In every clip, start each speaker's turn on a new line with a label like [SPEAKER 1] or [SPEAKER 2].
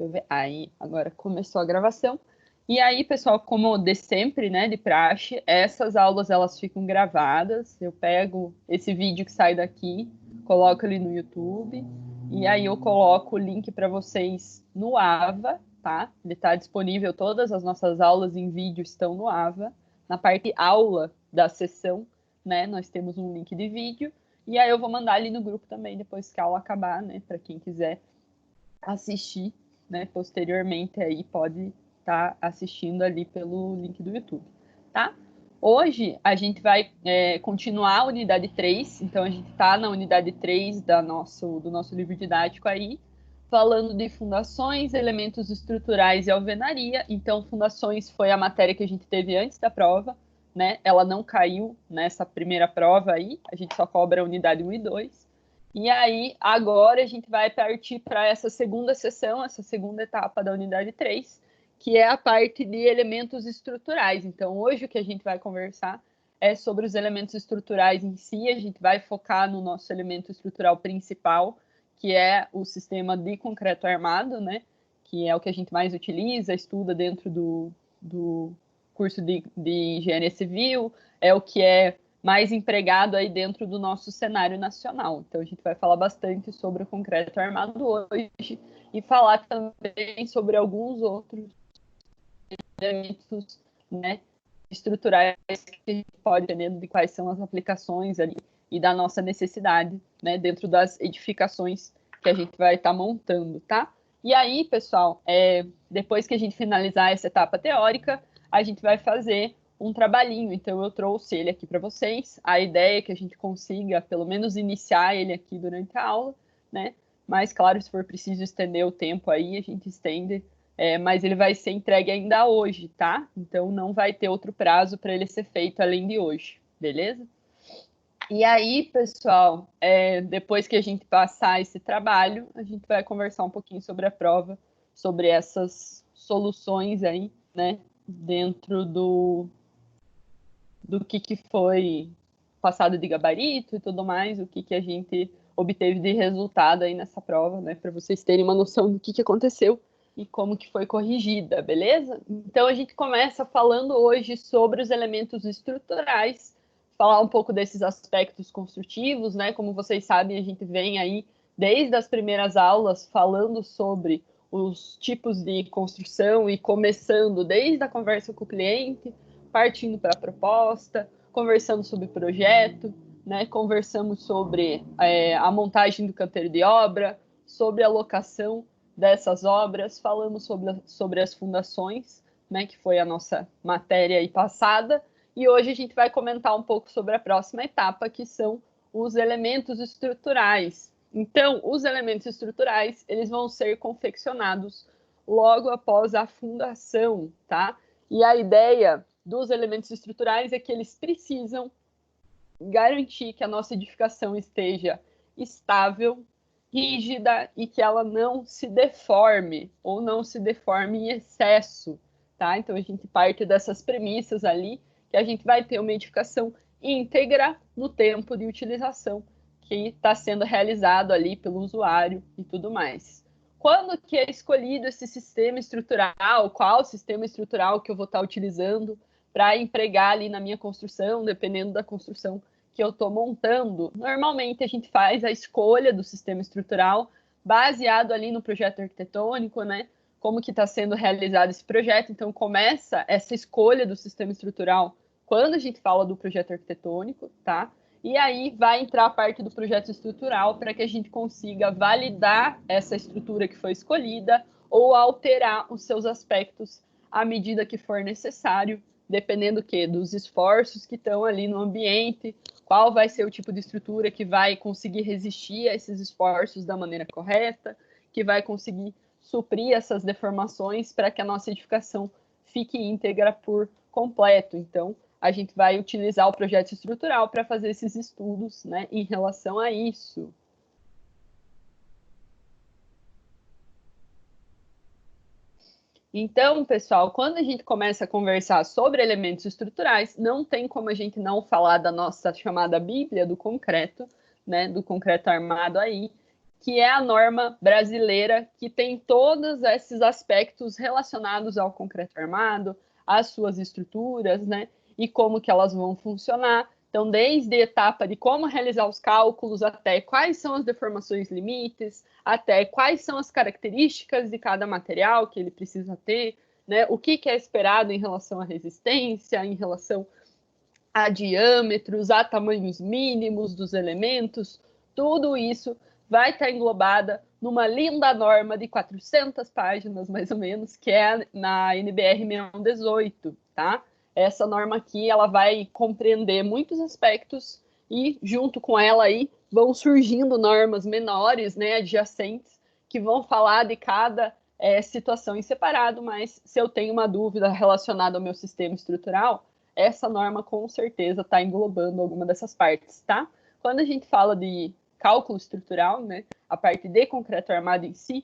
[SPEAKER 1] Deixa eu ver. Aí, agora começou a gravação. E aí, pessoal, como de sempre, né, de praxe, essas aulas elas ficam gravadas. Eu pego esse vídeo que sai daqui, coloco ali no YouTube, e aí eu coloco o link para vocês no AVA, tá? Ele está disponível, todas as nossas aulas em vídeo estão no AVA. Na parte aula da sessão, né, nós temos um link de vídeo, e aí eu vou mandar ali no grupo também, depois que a aula acabar, né, para quem quiser assistir, né, posteriormente aí pode estar assistindo ali pelo link do YouTube, tá? Hoje a gente vai continuar a unidade 3, então a gente está na unidade 3 do nosso livro didático aí, falando de fundações, elementos estruturais e alvenaria. Então, fundações foi a matéria que a gente teve antes da prova, né? Ela não caiu nessa primeira prova aí, a gente só cobra a unidade 1 e 2. E aí, agora a gente vai partir para essa segunda sessão, essa segunda etapa da unidade 3, que é a parte de elementos estruturais. Então, hoje o que a gente vai conversar é sobre os elementos estruturais em si. A gente vai focar no nosso elemento estrutural principal, que é o sistema de concreto armado, né? Que é o que a gente mais utiliza, estuda dentro do curso de engenharia civil, é o que é mais empregado aí dentro do nosso cenário nacional. Então, a gente vai falar bastante sobre o concreto armado hoje e falar também sobre alguns outros elementos, né, estruturais que a gente pode ter, de quais são as aplicações ali e da nossa necessidade, né, dentro das edificações que a gente vai estar montando, tá? E aí, pessoal, depois que a gente finalizar essa etapa teórica, a gente vai fazer um trabalhinho. Então, eu trouxe ele aqui para vocês. A ideia é que a gente consiga, pelo menos, iniciar ele aqui durante a aula, né? Mas, claro, se for preciso estender o tempo aí, a gente estende. Mas ele vai ser entregue ainda hoje, tá? Então, não vai ter outro prazo para ele ser feito além de hoje, beleza? E aí, pessoal, depois que a gente passar esse trabalho, a gente vai conversar um pouquinho sobre a prova, sobre essas soluções aí, né? Dentro do que foi passado de gabarito e tudo mais, o que a gente obteve de resultado aí nessa prova, né, para vocês terem uma noção do que aconteceu e como que foi corrigida, beleza? Então, a gente começa falando hoje sobre os elementos estruturais, falar um pouco desses aspectos construtivos, né, como vocês sabem, a gente vem aí desde as primeiras aulas falando sobre os tipos de construção e começando desde a conversa com o cliente, partindo para a proposta, conversando sobre o projeto, né? Conversamos sobre a montagem do canteiro de obra, sobre a locação dessas obras, falamos sobre as fundações, né? Que foi a nossa matéria aí passada, e hoje a gente vai comentar um pouco sobre a próxima etapa, que são os elementos estruturais. Então, os elementos estruturais, eles vão ser confeccionados logo após a fundação, tá? E a ideia dos elementos estruturais é que eles precisam garantir que a nossa edificação esteja estável, rígida e que ela não se deforme ou não se deforme em excesso, tá? Então a gente parte dessas premissas ali que a gente vai ter uma edificação íntegra no tempo de utilização que está sendo realizado ali pelo usuário e tudo mais. Quando que é escolhido esse sistema estrutural? Qual sistema estrutural que eu vou estar utilizando para empregar ali na minha construção, dependendo da construção que eu estou montando? Normalmente a gente faz a escolha do sistema estrutural baseado ali no projeto arquitetônico, né? Como que está sendo realizado esse projeto. Então começa essa escolha do sistema estrutural quando a gente fala do projeto arquitetônico, tá? E aí vai entrar a parte do projeto estrutural para que a gente consiga validar essa estrutura que foi escolhida ou alterar os seus aspectos à medida que for necessário, dependendo dos esforços que estão ali no ambiente, qual vai ser o tipo de estrutura que vai conseguir resistir a esses esforços da maneira correta, que vai conseguir suprir essas deformações para que a nossa edificação fique íntegra por completo. Então, a gente vai utilizar o projeto estrutural para fazer esses estudos, né, em relação a isso. Então, pessoal, quando a gente começa a conversar sobre elementos estruturais, não tem como a gente não falar da nossa chamada Bíblia do concreto, né, do concreto armado aí, que é a norma brasileira, que tem todos esses aspectos relacionados ao concreto armado, às suas estruturas, né? E como que elas vão funcionar. Então, desde a etapa de como realizar os cálculos, até quais são as deformações limites, até quais são as características de cada material que ele precisa ter, né? O que é esperado em relação à resistência, em relação a diâmetros, a tamanhos mínimos dos elementos, tudo isso vai estar englobada numa linda norma de 400 páginas, mais ou menos, que é na NBR 6118, tá? Essa norma aqui, ela vai compreender muitos aspectos e, junto com ela aí, vão surgindo normas menores, né, adjacentes, que vão falar de cada situação em separado, mas se eu tenho uma dúvida relacionada ao meu sistema estrutural, essa norma com certeza está englobando alguma dessas partes, tá? Quando a gente fala de cálculo estrutural, né, a parte de concreto armado em si,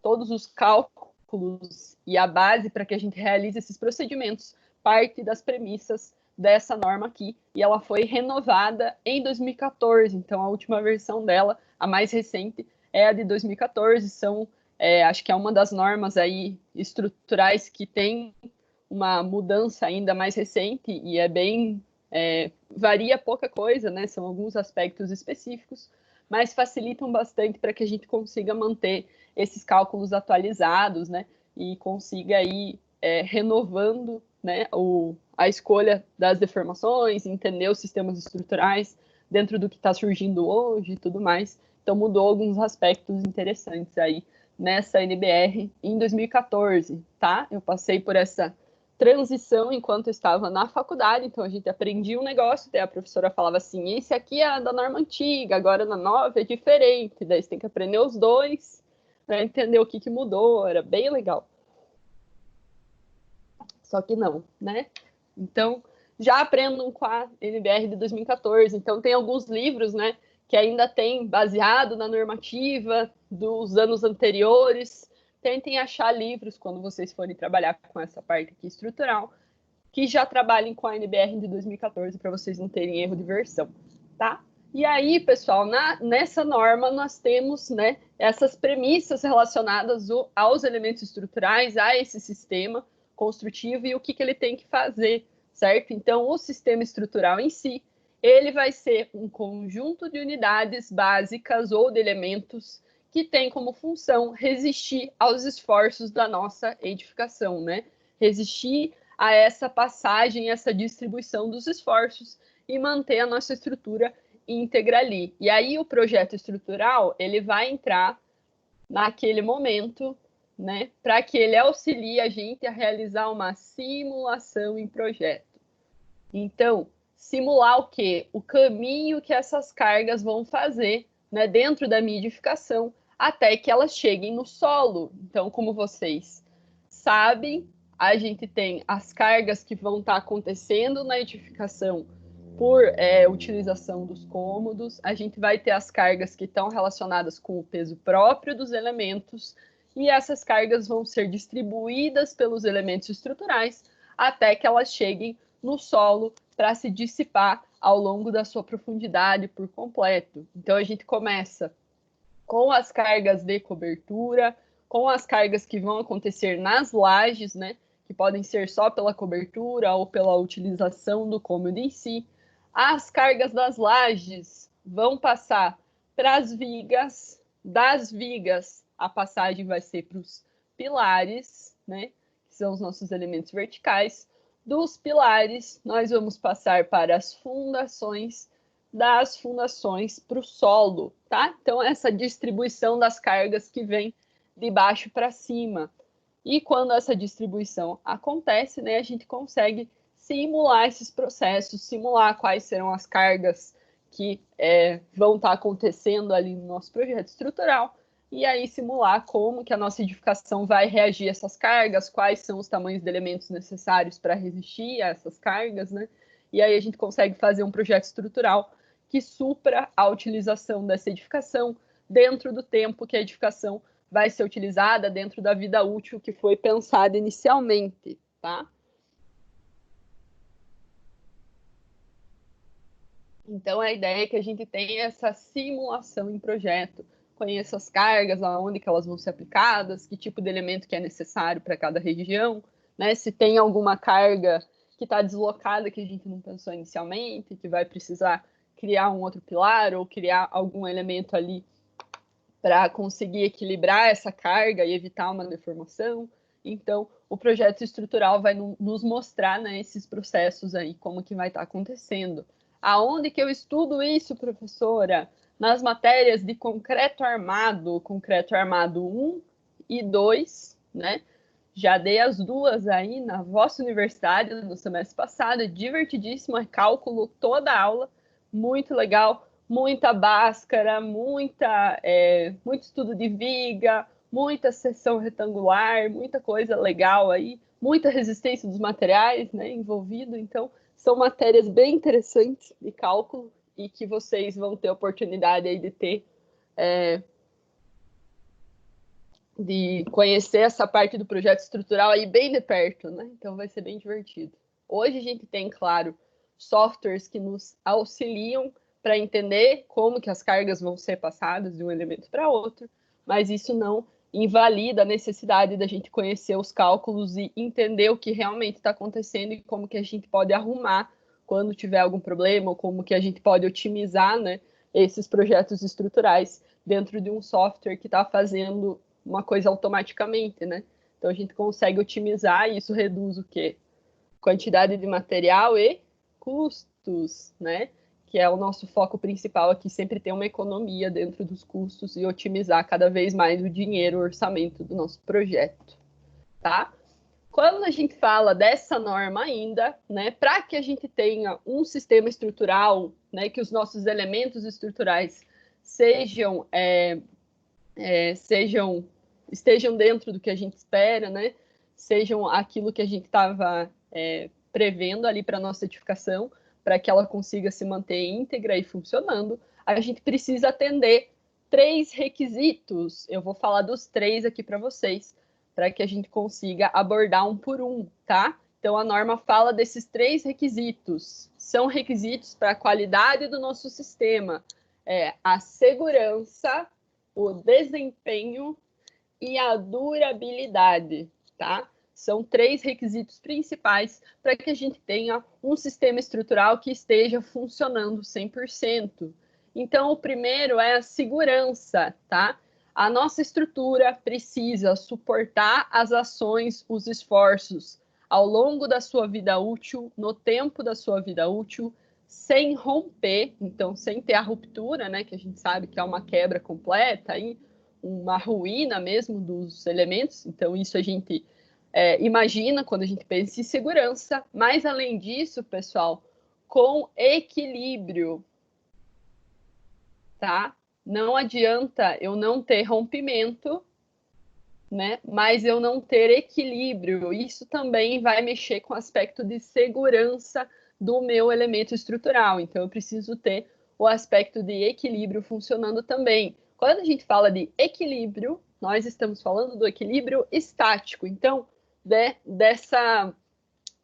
[SPEAKER 1] todos os cálculos e a base para que a gente realize esses procedimentos parte das premissas dessa norma aqui, e ela foi renovada em 2014, então a última versão dela, a mais recente, é a de 2014, acho que é uma das normas aí estruturais que tem uma mudança ainda mais recente e varia pouca coisa, né? São alguns aspectos específicos, mas facilitam bastante para que a gente consiga manter esses cálculos atualizados, né? E consiga ir renovando, né, a escolha das deformações, entender os sistemas estruturais dentro do que está surgindo hoje e tudo mais. Então mudou alguns aspectos interessantes aí nessa NBR em 2014, tá? Eu passei por essa transição enquanto estava na faculdade, então a gente aprendia um negócio, daí a professora falava assim, esse aqui é da norma antiga, agora na nova é diferente, daí você tem que aprender os dois para entender o que mudou, era bem legal. Só que não, né? Então, já aprendam com a NBR de 2014, então tem alguns livros, né, que ainda tem baseado na normativa dos anos anteriores. Tentem achar livros quando vocês forem trabalhar com essa parte aqui estrutural, que já trabalhem com a NBR de 2014 para vocês não terem erro de versão, tá? E aí, pessoal, nessa norma nós temos, né, essas premissas relacionadas aos elementos estruturais, a esse sistema construtivo e o que ele tem que fazer, certo? Então, o sistema estrutural em si, ele vai ser um conjunto de unidades básicas ou de elementos que tem como função resistir aos esforços da nossa edificação, né? Resistir a essa passagem, essa distribuição dos esforços e manter a nossa estrutura íntegra ali. E aí o projeto estrutural, ele vai entrar naquele momento, né, para que ele auxilie a gente a realizar uma simulação em projeto. Então, simular o quê? O caminho que essas cargas vão fazer, né, dentro da minha edificação, até que elas cheguem no solo. Então, como vocês sabem, a gente tem as cargas que vão estar acontecendo na edificação por utilização dos cômodos, a gente vai ter as cargas que estão relacionadas com o peso próprio dos elementos, e essas cargas vão ser distribuídas pelos elementos estruturais até que elas cheguem no solo para se dissipar ao longo da sua profundidade por completo. Então a gente começa com as cargas de cobertura, com as cargas que vão acontecer nas lajes, né, que podem ser só pela cobertura ou pela utilização do cômodo em si. As cargas das lajes vão passar para as vigas, das vigas a passagem vai ser para os pilares, né, que são os nossos elementos verticais. Dos pilares, nós vamos passar para as fundações, das fundações para o solo, tá? Então, essa distribuição das cargas que vem de baixo para cima. E quando essa distribuição acontece, né, a gente consegue simular esses processos, simular quais serão as cargas que vão estar acontecendo ali no nosso projeto estrutural, e aí simular como que a nossa edificação vai reagir a essas cargas, quais são os tamanhos de elementos necessários para resistir a essas cargas, né? E aí a gente consegue fazer um projeto estrutural que supra a utilização dessa edificação dentro do tempo que a edificação vai ser utilizada, dentro da vida útil que foi pensada inicialmente, tá? Então, a ideia é que a gente tenha essa simulação em projeto, conheço as cargas, aonde que elas vão ser aplicadas, que tipo de elemento que é necessário para cada região, né? Se tem alguma carga que está deslocada que a gente não pensou inicialmente, que vai precisar criar um outro pilar ou criar algum elemento ali para conseguir equilibrar essa carga e evitar uma deformação. Então, o projeto estrutural vai nos mostrar, né, esses processos aí, como que vai estar acontecendo. Aonde que eu estudo isso, professora? Nas matérias de concreto armado 1 e 2, né? Já dei as duas aí na vossa universidade no semestre passado, é divertidíssimo, é cálculo toda a aula, muito legal, muita Bhaskara, muito estudo de viga, muita seção retangular, muita coisa legal aí, muita resistência dos materiais, né, envolvido. Então, são matérias bem interessantes de cálculo e que vocês vão ter oportunidade aí de ter, de conhecer essa parte do projeto estrutural aí bem de perto, né? Então, vai ser bem divertido. Hoje a gente tem, claro, softwares que nos auxiliam para entender como que as cargas vão ser passadas de um elemento para outro, mas isso não invalida a necessidade da gente conhecer os cálculos e entender o que realmente está acontecendo e como que a gente pode arrumar quando tiver algum problema, ou como que a gente pode otimizar, né, esses projetos estruturais dentro de um software que está fazendo uma coisa automaticamente, né? Então a gente consegue otimizar e isso reduz o quê? Quantidade de material e custos, né? Que é o nosso foco principal aqui, sempre ter uma economia dentro dos custos e otimizar cada vez mais o dinheiro, o orçamento do nosso projeto, tá? Quando a gente fala dessa norma ainda, né, para que a gente tenha um sistema estrutural, né, que os nossos elementos estruturais estejam dentro do que a gente espera, né, sejam aquilo que a gente estava prevendo ali para a nossa edificação, para que ela consiga se manter íntegra e funcionando, a gente precisa atender 3 requisitos. Eu vou falar dos 3 aqui para vocês, para que a gente consiga abordar um por um, tá? Então, a norma fala desses 3 requisitos. São requisitos para a qualidade do nosso sistema. A segurança, o desempenho e a durabilidade, tá? São 3 requisitos principais para que a gente tenha um sistema estrutural que esteja funcionando 100%. Então, o primeiro é a segurança, tá? A nossa estrutura precisa suportar as ações, os esforços ao longo da sua vida útil, no tempo da sua vida útil, sem romper, então sem ter a ruptura, né, que a gente sabe que é uma quebra completa, aí, uma ruína mesmo dos elementos. Então, isso a gente imagina quando a gente pensa em segurança, mas além disso, pessoal, com equilíbrio, tá? Não adianta eu não ter rompimento, né? Mas eu não ter equilíbrio. Isso também vai mexer com o aspecto de segurança do meu elemento estrutural. Então, eu preciso ter o aspecto de equilíbrio funcionando também. Quando a gente fala de equilíbrio, nós estamos falando do equilíbrio estático. Então, dessa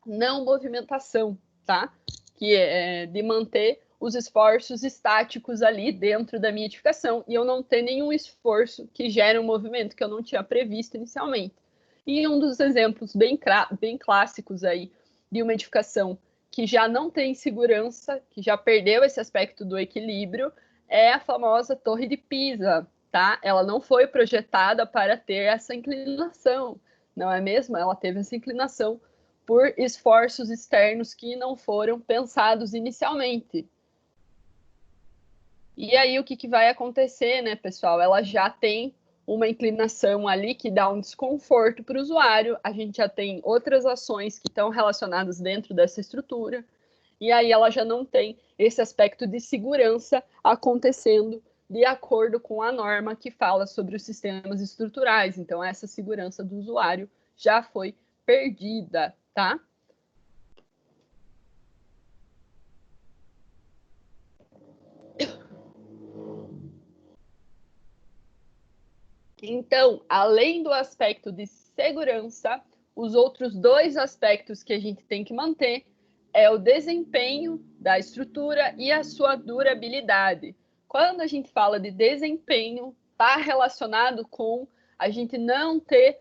[SPEAKER 1] não movimentação, tá? Que é de manter os esforços estáticos ali dentro da minha edificação e eu não ter nenhum esforço que gere um movimento que eu não tinha previsto inicialmente. E um dos exemplos bem clássicos aí de uma edificação que já não tem segurança, que já perdeu esse aspecto do equilíbrio, é a famosa Torre de Pisa, tá? Ela não foi projetada para ter essa inclinação, não é mesmo? Ela teve essa inclinação por esforços externos que não foram pensados inicialmente. E aí o que vai acontecer, né, pessoal? Ela já tem uma inclinação ali que dá um desconforto para o usuário, a gente já tem outras ações que estão relacionadas dentro dessa estrutura, e aí ela já não tem esse aspecto de segurança acontecendo de acordo com a norma que fala sobre os sistemas estruturais. Então, essa segurança do usuário já foi perdida, tá? Então, além do aspecto de segurança, os outros 2 aspectos que a gente tem que manter é o desempenho da estrutura e a sua durabilidade. Quando a gente fala de desempenho, está relacionado com a gente não ter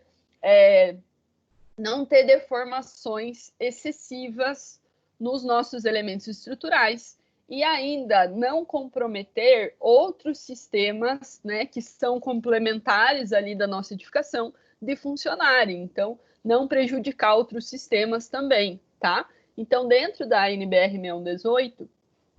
[SPEAKER 1] deformações excessivas nos nossos elementos estruturais e ainda não comprometer outros sistemas, né, que são complementares ali da nossa edificação de funcionarem. Então, não prejudicar outros sistemas também, tá? Então, dentro da NBR 6118,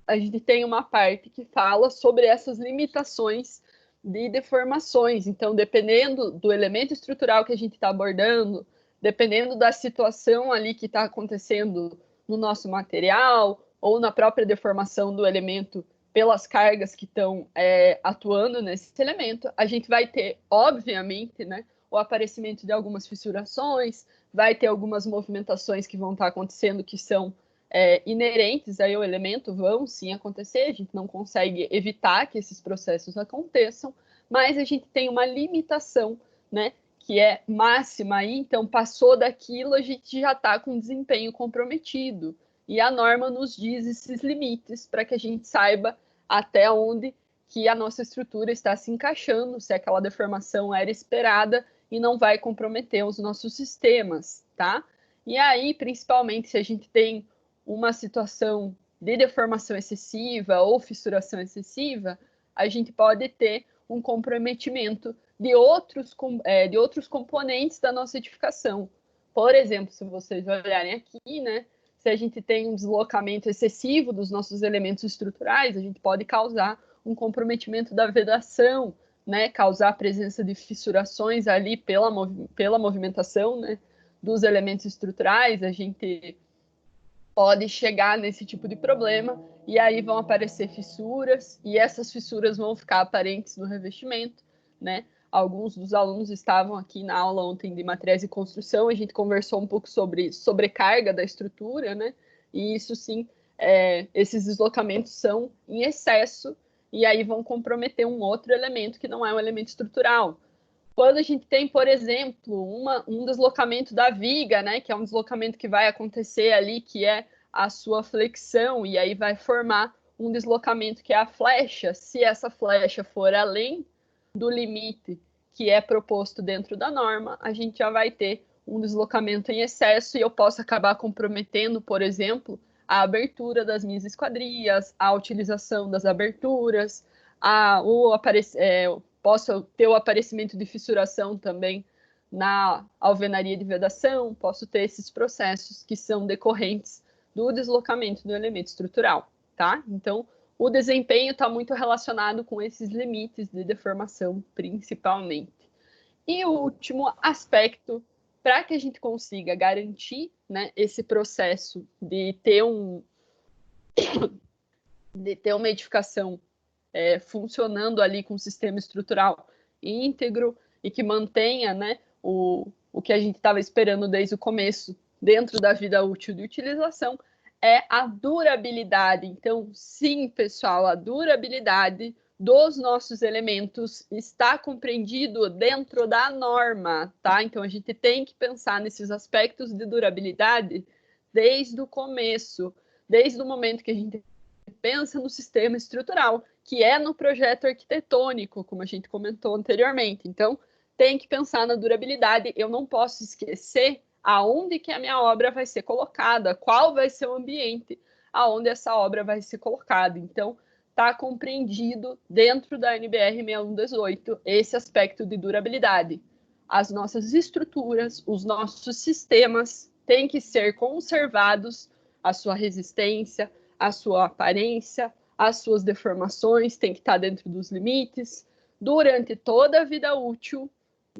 [SPEAKER 1] a gente tem uma parte que fala sobre essas limitações de deformações. Então, dependendo do elemento estrutural que a gente está abordando, dependendo da situação ali que está acontecendo no nosso material, ou na própria deformação do elemento pelas cargas que estão atuando nesse elemento, a gente vai ter, obviamente, né, o aparecimento de algumas fissurações, vai ter algumas movimentações que vão estar acontecendo que são inerentes aí ao elemento, vão sim acontecer, a gente não consegue evitar que esses processos aconteçam, mas a gente tem uma limitação, né, que é máxima aí, então passou daquilo, a gente já está com desempenho comprometido. E a norma nos diz esses limites para que a gente saiba até onde que a nossa estrutura está se encaixando, se aquela deformação era esperada e não vai comprometer os nossos sistemas, tá? E aí, principalmente, se a gente tem uma situação de deformação excessiva ou fissuração excessiva, a gente pode ter um comprometimento de outros componentes da nossa edificação. Por exemplo, se vocês olharem aqui, né, se a gente tem um deslocamento excessivo dos nossos elementos estruturais, a gente pode causar um comprometimento da vedação, né, causar a presença de fissurações ali pela movimentação, né, dos elementos estruturais, a gente pode chegar nesse tipo de problema, e aí vão aparecer fissuras, e essas fissuras vão ficar aparentes no revestimento, né? Alguns dos alunos estavam aqui na aula ontem de materiais e construção, a gente conversou um pouco sobre sobrecarga da estrutura, né? E isso sim, esses deslocamentos são em excesso, e aí vão comprometer um outro elemento que não é um elemento estrutural. Quando a gente tem, por exemplo, um deslocamento da viga, né, que é um deslocamento que vai acontecer ali, que é a sua flexão, e aí vai formar um deslocamento que é a flecha. Se essa flecha for além do limite que é proposto dentro da norma, a gente já vai ter um deslocamento em excesso e eu posso acabar comprometendo, por exemplo, a abertura das minhas esquadrias, a utilização das aberturas, posso ter o aparecimento de fissuração também na alvenaria de vedação, posso ter esses processos que são decorrentes do deslocamento do elemento estrutural, tá? Então, o desempenho está muito relacionado com esses limites de deformação, principalmente. E o último aspecto, para que a gente consiga garantir, né, esse processo de ter uma edificação funcionando ali com um sistema estrutural íntegro e que mantenha, né, o que a gente estava esperando desde o começo, dentro da vida útil de utilização, é a durabilidade. Então, sim, pessoal, a durabilidade dos nossos elementos está compreendido dentro da norma, tá? Então, a gente tem que pensar nesses aspectos de durabilidade desde o começo, desde o momento que a gente pensa no sistema estrutural, que é no projeto arquitetônico, como a gente comentou anteriormente. Então, tem que pensar na durabilidade. Eu não posso esquecer aonde que a minha obra vai ser colocada, qual vai ser o ambiente aonde essa obra vai ser colocada. Então, está compreendido dentro da NBR 6118 esse aspecto de durabilidade. As nossas estruturas, os nossos sistemas têm que ser conservados, a sua resistência, a sua aparência, as suas deformações têm que estar dentro dos limites, durante toda a vida útil,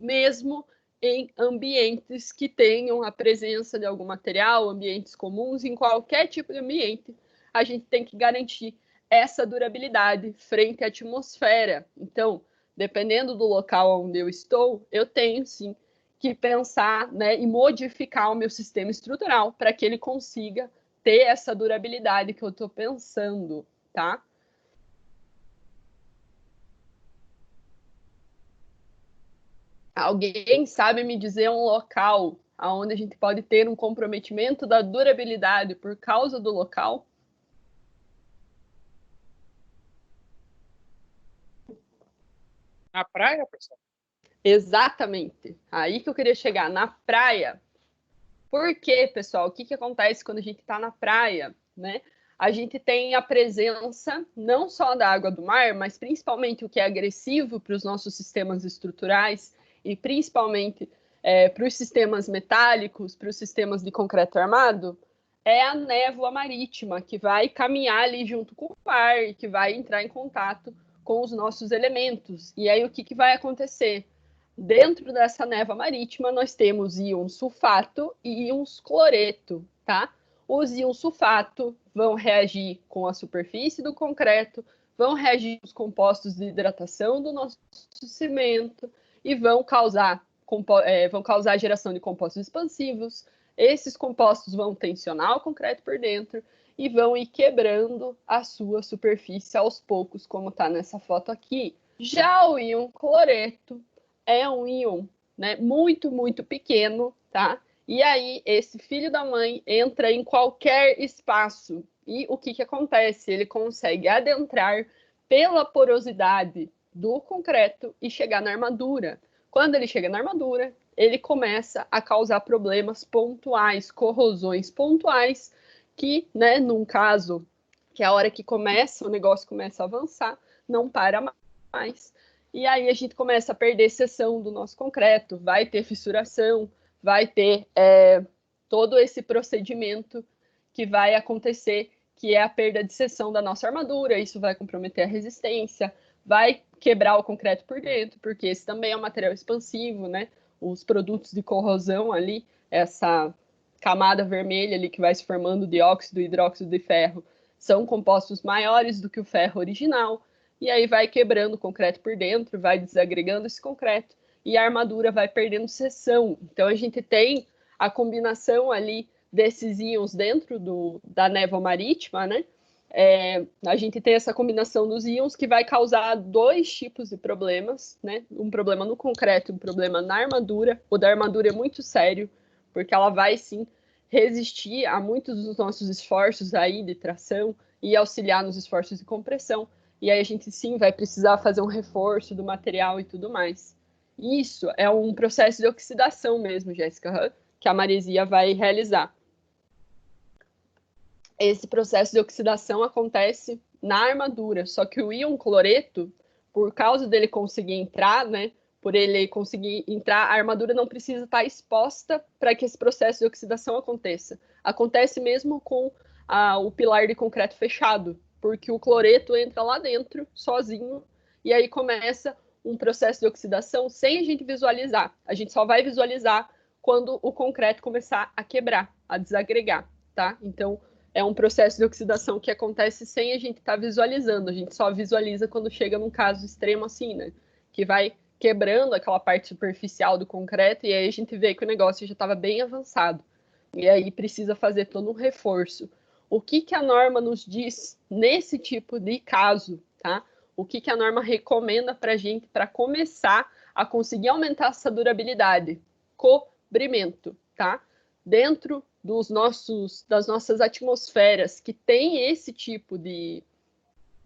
[SPEAKER 1] mesmo em ambientes que tenham a presença de algum material, ambientes comuns, em qualquer tipo de ambiente, a gente tem que garantir essa durabilidade frente à atmosfera. Então, dependendo do local onde eu estou, eu tenho sim que pensar, né, e modificar o meu sistema estrutural para que ele consiga ter essa durabilidade que eu estou pensando, tá? Alguém sabe me dizer um local onde a gente pode ter um comprometimento da durabilidade por causa do local?
[SPEAKER 2] Na praia, professor?
[SPEAKER 1] Exatamente. Aí que eu queria chegar, na praia. Por quê, pessoal? O que acontece quando a gente está na praia, né? A gente tem a presença não só da água do mar, mas principalmente o que é agressivo para os nossos sistemas estruturais e principalmente para os sistemas metálicos, para os sistemas de concreto armado, é a névoa marítima, que vai caminhar ali junto com o mar e que vai entrar em contato com os nossos elementos. E aí o que vai acontecer? Dentro dessa névoa marítima, nós temos íons sulfato e íons cloreto, tá? Os íons sulfato vão reagir com a superfície do concreto, vão reagir com os compostos de hidratação do nosso cimento e vão causar a geração de compostos expansivos. Esses compostos vão tensionar o concreto por dentro e vão ir quebrando a sua superfície aos poucos, como está nessa foto aqui. Já o íon cloreto é um íon, né, muito, muito pequeno, tá? E aí, esse filho da mãe entra em qualquer espaço. E o que acontece? Ele consegue adentrar pela porosidade do concreto e chegar na armadura. Quando ele chega na armadura, ele começa a causar problemas pontuais, corrosões pontuais, que, né, num caso, que é a hora que o negócio começa a avançar, não para mais. E aí a gente começa a perder seção do nosso concreto, vai ter fissuração, vai ter todo esse procedimento que vai acontecer, que é a perda de seção da nossa armadura, isso vai comprometer a resistência, vai quebrar o concreto por dentro, porque esse também é um material expansivo, né? Os produtos de corrosão ali, essa camada vermelha ali que vai se formando dióxido e hidróxido de ferro, são compostos maiores do que o ferro original, e aí vai quebrando o concreto por dentro, vai desagregando esse concreto, e a armadura vai perdendo seção. Então a gente tem a combinação ali desses íons dentro da névoa marítima, né? A gente tem essa combinação dos íons que vai causar dois tipos de problemas, né? Um problema no concreto e um problema na armadura. O da armadura é muito sério, porque ela vai sim resistir a muitos dos nossos esforços aí de tração e auxiliar nos esforços de compressão. E aí a gente sim vai precisar fazer um reforço do material e tudo mais. Isso é um processo de oxidação mesmo, Jéssica, que a maresia vai realizar. Esse processo de oxidação acontece na armadura, só que o íon cloreto, por causa dele conseguir entrar, né, por ele conseguir entrar, a armadura não precisa estar exposta para que esse processo de oxidação aconteça. Acontece mesmo com o pilar de concreto fechado, porque o cloreto entra lá dentro, sozinho, e aí começa um processo de oxidação sem a gente visualizar. A gente só vai visualizar quando o concreto começar a quebrar, a desagregar, tá? Então, é um processo de oxidação que acontece sem a gente estar visualizando. A gente só visualiza quando chega num caso extremo assim, né? Que vai quebrando aquela parte superficial do concreto e aí a gente vê que o negócio já estava bem avançado. E aí precisa fazer todo um reforço. O que a norma nos diz nesse tipo de caso, tá? O que a norma recomenda para a gente para começar a conseguir aumentar essa durabilidade? Cobrimento, tá? Dentro das nossas atmosferas que tem esse tipo de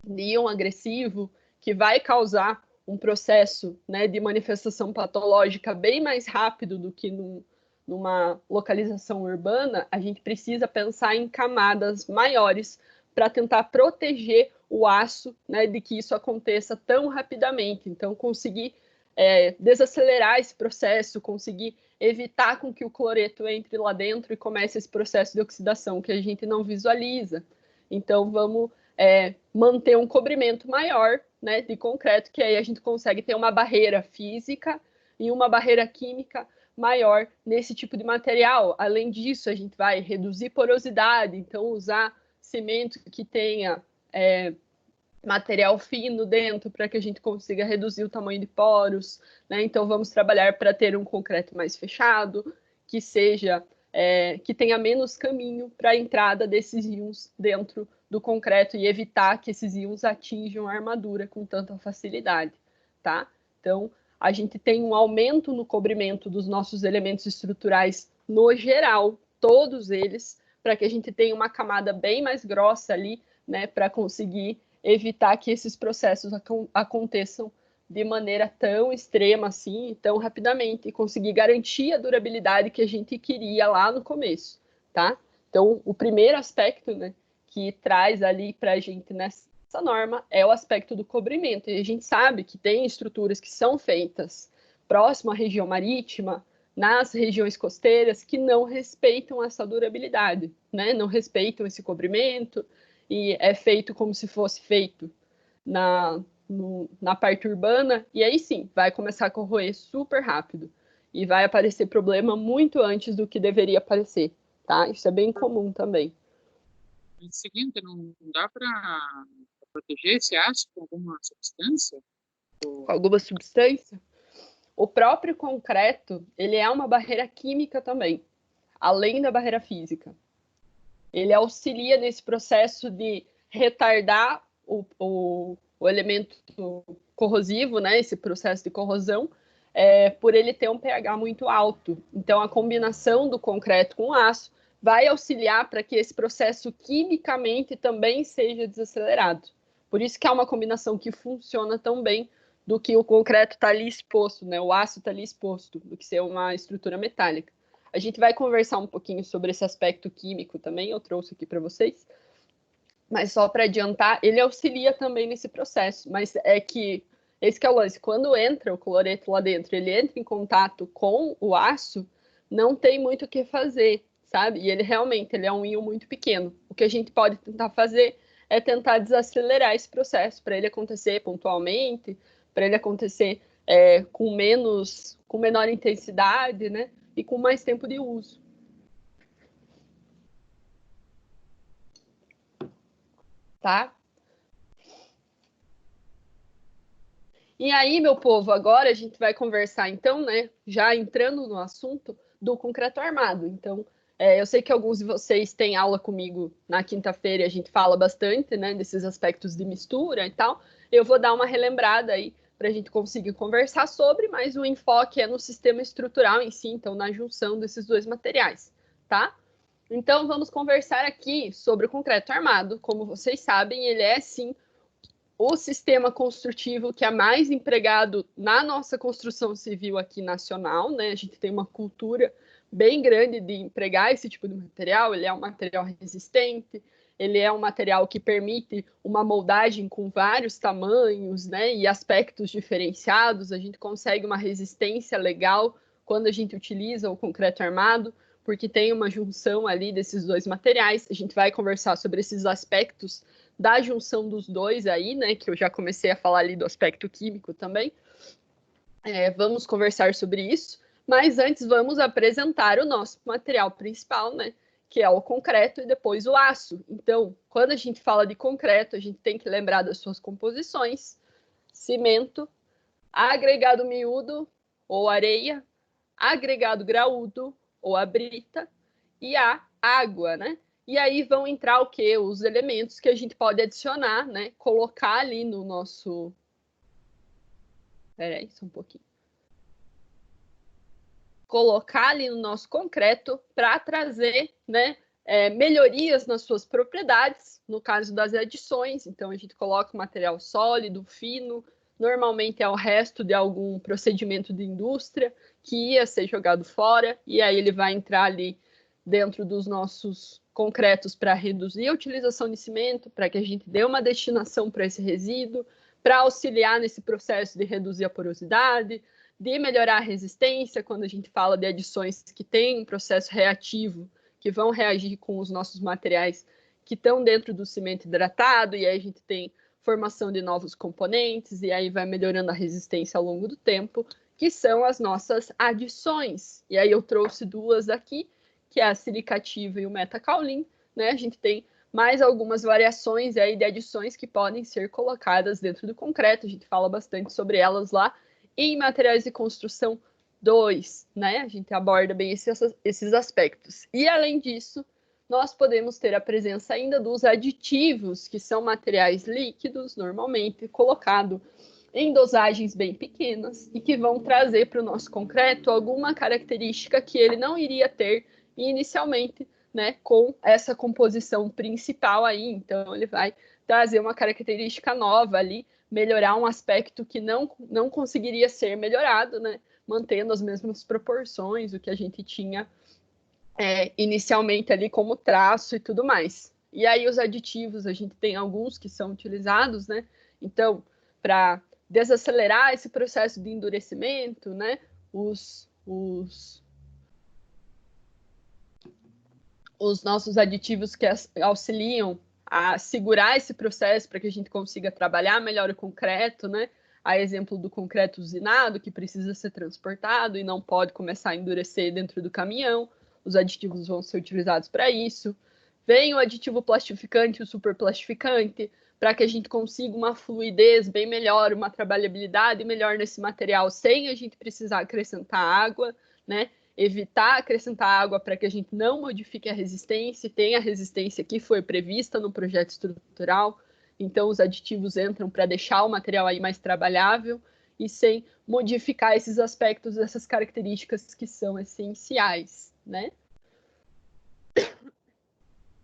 [SPEAKER 1] íon agressivo que vai causar um processo, né, de manifestação patológica bem mais rápido do que numa localização urbana, a gente precisa pensar em camadas maiores para tentar proteger o aço, né, de que isso aconteça tão rapidamente. Então, conseguir desacelerar esse processo, conseguir evitar com que o cloreto entre lá dentro e comece esse processo de oxidação que a gente não visualiza. Então, vamos manter um cobrimento maior, né, de concreto, que aí a gente consegue ter uma barreira física e uma barreira química maior nesse tipo de material. Além disso, a gente vai reduzir porosidade, então usar cimento que tenha material fino dentro para que a gente consiga reduzir o tamanho de poros, né? Então vamos trabalhar para ter um concreto mais fechado, que seja que tenha menos caminho para a entrada desses íons dentro do concreto e evitar que esses íons atinjam a armadura com tanta facilidade, tá? Então a gente tem um aumento no cobrimento dos nossos elementos estruturais no geral, todos eles, para que a gente tenha uma camada bem mais grossa ali, né, para conseguir evitar que esses processos aconteçam de maneira tão extrema assim, tão rapidamente, e conseguir garantir a durabilidade que a gente queria lá no começo, tá? Então, o primeiro aspecto, né, que traz ali para a gente nessa norma é o aspecto do cobrimento. E a gente sabe que tem estruturas que são feitas próximo à região marítima, nas regiões costeiras, que não respeitam essa durabilidade, né? Não respeitam esse cobrimento, e é feito como se fosse feito na parte urbana, e aí sim, vai começar a corroer super rápido. E vai aparecer problema muito antes do que deveria aparecer, tá? Isso é bem comum também.
[SPEAKER 2] Em seguinte, não dá para proteger esse aço com alguma substância?
[SPEAKER 1] Com alguma substância? O próprio concreto, ele é uma barreira química também, além da barreira física. Ele auxilia nesse processo de retardar o elemento corrosivo, né, esse processo de corrosão, por ele ter um pH muito alto. Então, a combinação do concreto com o aço vai auxiliar para que esse processo quimicamente também seja desacelerado. Por isso que é uma combinação que funciona tão bem do que o concreto está ali exposto, né, o aço está ali exposto, do que ser uma estrutura metálica. A gente vai conversar um pouquinho sobre esse aspecto químico também, eu trouxe aqui para vocês. Mas só para adiantar, ele auxilia também nesse processo. Mas é que esse que é o lance. Quando entra o cloreto lá dentro, ele entra em contato com o aço, não tem muito o que fazer, sabe? E ele realmente ele é um íon muito pequeno. O que a gente pode tentar fazer é tentar desacelerar esse processo para ele acontecer pontualmente, para ele acontecer com menor intensidade, né? E com mais tempo de uso. Tá? E aí, meu povo, agora a gente vai conversar, então, né, já entrando no assunto do concreto armado. Então, eu sei que alguns de vocês têm aula comigo na quinta-feira e a gente fala bastante, né, desses aspectos de mistura e tal. Eu vou dar uma relembrada aí para a gente conseguir conversar sobre, mas o enfoque é no sistema estrutural em si, então, na junção desses dois materiais, tá? Então, vamos conversar aqui sobre o concreto armado. Como vocês sabem, ele é, sim, o sistema construtivo que é mais empregado na nossa construção civil aqui nacional, né? A gente tem uma cultura bem grande de empregar esse tipo de material. Ele é um material resistente, ele é um material que permite uma moldagem com vários tamanhos, né? E aspectos diferenciados. A gente consegue uma resistência legal quando a gente utiliza o concreto armado, porque tem uma junção ali desses dois materiais. A gente vai conversar sobre esses aspectos da junção dos dois aí, né, que eu já comecei a falar ali do aspecto químico também. Vamos conversar sobre isso, mas antes vamos apresentar o nosso material principal, né, que é o concreto e depois o aço. Então, quando a gente fala de concreto, a gente tem que lembrar das suas composições: cimento, agregado miúdo ou areia, agregado graúdo ou a brita e a água, né? E aí vão entrar o quê? Os elementos que a gente pode adicionar, né? Colocar ali no nosso... Peraí, só um pouquinho. Colocar ali no nosso concreto para trazer, né? Melhorias nas suas propriedades, no caso das adições. Então, a gente coloca material sólido, fino, normalmente é o resto de algum procedimento de indústria que ia ser jogado fora, e aí ele vai entrar ali dentro dos nossos concretos para reduzir a utilização de cimento, para que a gente dê uma destinação para esse resíduo, para auxiliar nesse processo de reduzir a porosidade, de melhorar a resistência, quando a gente fala de adições que têm um processo reativo, que vão reagir com os nossos materiais que estão dentro do cimento hidratado, e aí a gente tem formação de novos componentes, e aí vai melhorando a resistência ao longo do tempo, que são as nossas adições. E aí eu trouxe duas aqui, que é a silicativa e o metacaulin, né? A gente tem mais algumas variações aí de adições que podem ser colocadas dentro do concreto, a gente fala bastante sobre elas lá. E em materiais de construção 2, né? A gente aborda bem esses aspectos. E além disso, nós podemos ter a presença ainda dos aditivos, que são materiais líquidos, normalmente colocado em dosagens bem pequenas e que vão trazer para o nosso concreto alguma característica que ele não iria ter inicialmente, né, com essa composição principal aí. Então, ele vai trazer uma característica nova ali melhorar um aspecto que não conseguiria ser melhorado, né? Mantendo as mesmas proporções, o que a gente tinha inicialmente ali como traço e tudo mais. E aí os aditivos, a gente tem alguns que são utilizados, né? Então, para desacelerar esse processo de endurecimento, né? Os nossos aditivos que auxiliam a segurar esse processo para que a gente consiga trabalhar melhor o concreto, né? A exemplo do concreto usinado, que precisa ser transportado e não pode começar a endurecer dentro do caminhão. Os aditivos vão ser utilizados para isso. Vem o aditivo plastificante, o superplastificante, para que a gente consiga uma fluidez bem melhor, uma trabalhabilidade melhor nesse material, sem a gente precisar acrescentar água, né? Evitar acrescentar água para que a gente não modifique a resistência e tenha a resistência que foi prevista no projeto estrutural. Então, os aditivos entram para deixar o material aí mais trabalhável e sem modificar esses aspectos, essas características que são essenciais, né?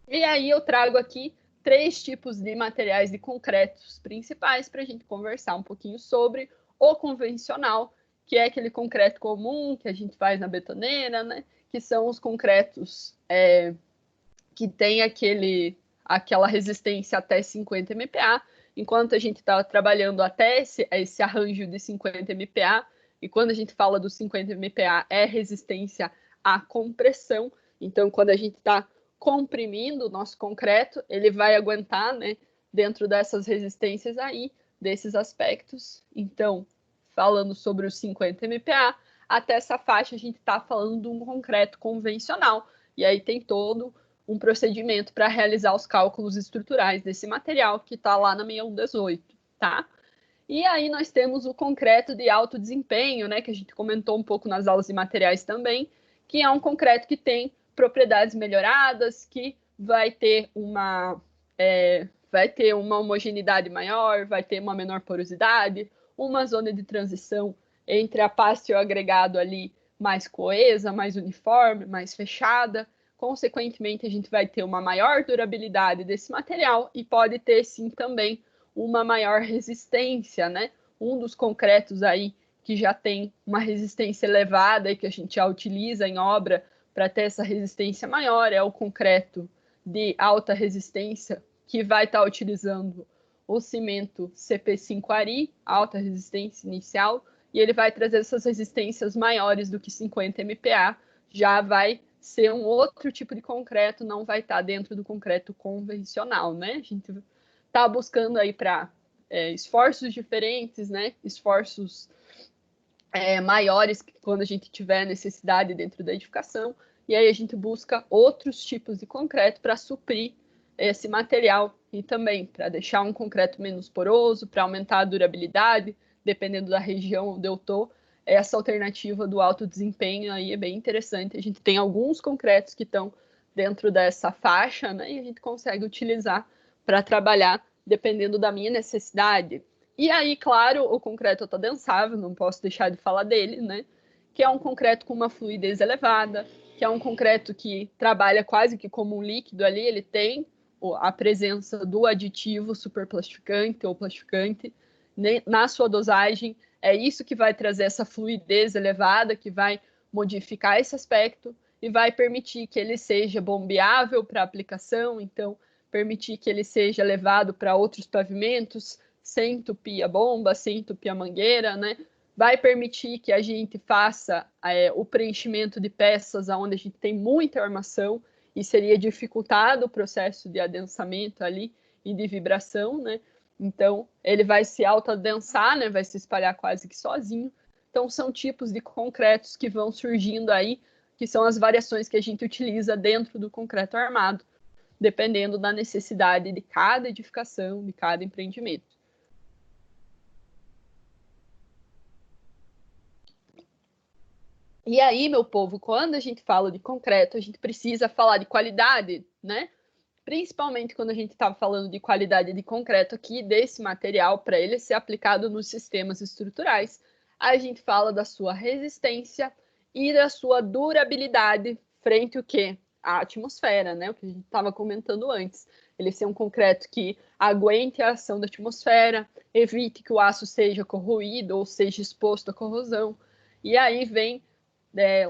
[SPEAKER 1] E aí eu trago aqui 3 tipos de materiais de concretos principais para a gente conversar um pouquinho sobre o convencional, que é aquele concreto comum que a gente faz na betoneira, né? Que são os concretos que tem aquela resistência até 50 MPa, enquanto a gente está trabalhando até esse arranjo de 50 MPa, e quando a gente fala dos 50 MPa é resistência à compressão, então quando a gente está comprimindo o nosso concreto, ele vai aguentar, né, dentro dessas resistências aí, desses aspectos. Então, falando sobre os 50 MPa, até essa faixa a gente está falando de um concreto convencional, e aí tem todo um procedimento para realizar os cálculos estruturais desse material que está lá na 6118, tá? E aí nós temos o concreto de alto desempenho, né, que a gente comentou um pouco nas aulas de materiais também, que é um concreto que tem propriedades melhoradas, que vai ter uma homogeneidade maior, vai ter uma menor porosidade, uma zona de transição entre a pasta e o agregado ali mais coesa, mais uniforme, mais fechada. Consequentemente, a gente vai ter uma maior durabilidade desse material e pode ter, sim, também uma maior resistência, né? Um dos concretos aí que já tem uma resistência elevada e que a gente já utiliza em obra para ter essa resistência maior é o concreto de alta resistência, que vai estar utilizando o cimento CP5 alta resistência inicial, e ele vai trazer essas resistências maiores do que 50 MPa, já vai ser um outro tipo de concreto, não vai estar dentro do concreto convencional, né? A gente está buscando aí para esforços diferentes, né? Esforços maiores quando a gente tiver necessidade dentro da edificação, e aí a gente busca outros tipos de concreto para suprir esse material e também para deixar um concreto menos poroso, para aumentar a durabilidade, dependendo da região onde eu estou. Essa alternativa do alto desempenho aí é bem interessante. A gente tem alguns concretos que estão dentro dessa faixa, né, e a gente consegue utilizar para trabalhar dependendo da minha necessidade. E aí, claro, o concreto autodensável, não posso deixar de falar dele, né? Que é um concreto com uma fluidez elevada, que é um concreto que trabalha quase que como um líquido ali, ele tem a presença do aditivo superplastificante ou plastificante na sua dosagem. É isso que vai trazer essa fluidez elevada, que vai modificar esse aspecto e vai permitir que ele seja bombeável para aplicação, então permitir que ele seja levado para outros pavimentos, sem entupir a bomba, sem entupir a mangueira, né? Vai permitir que a gente faça o preenchimento de peças onde a gente tem muita armação e seria dificultado o processo de adensamento ali e de vibração, né? Então, ele vai se autoadensar, né? Vai se espalhar quase que sozinho. Então, são tipos de concretos que vão surgindo aí, que são as variações que a gente utiliza dentro do concreto armado, dependendo da necessidade de cada edificação, de cada empreendimento. E aí, meu povo, quando a gente fala de concreto, a gente precisa falar de qualidade, né? Principalmente quando a gente está falando de qualidade de concreto aqui, desse material, para ele ser aplicado nos sistemas estruturais, a gente fala da sua resistência e da sua durabilidade frente ao quê? À atmosfera, né? O que a gente estava comentando antes. ele ser um concreto que aguente a ação da atmosfera, evite que o aço seja corroído ou seja exposto à corrosão. E aí vem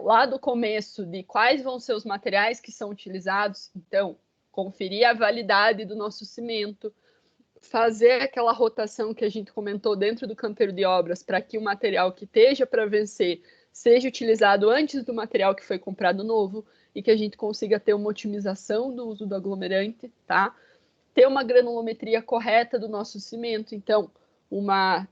[SPEAKER 1] lá do começo de quais vão ser os materiais que são utilizados. Então, conferir a validade do nosso cimento, fazer aquela rotação que a gente comentou dentro do canteiro de obras para que o material que esteja para vencer seja utilizado antes do material que foi comprado novo e que a gente consiga ter uma otimização do uso do aglomerante, tá? Ter uma granulometria correta do nosso cimento, então uma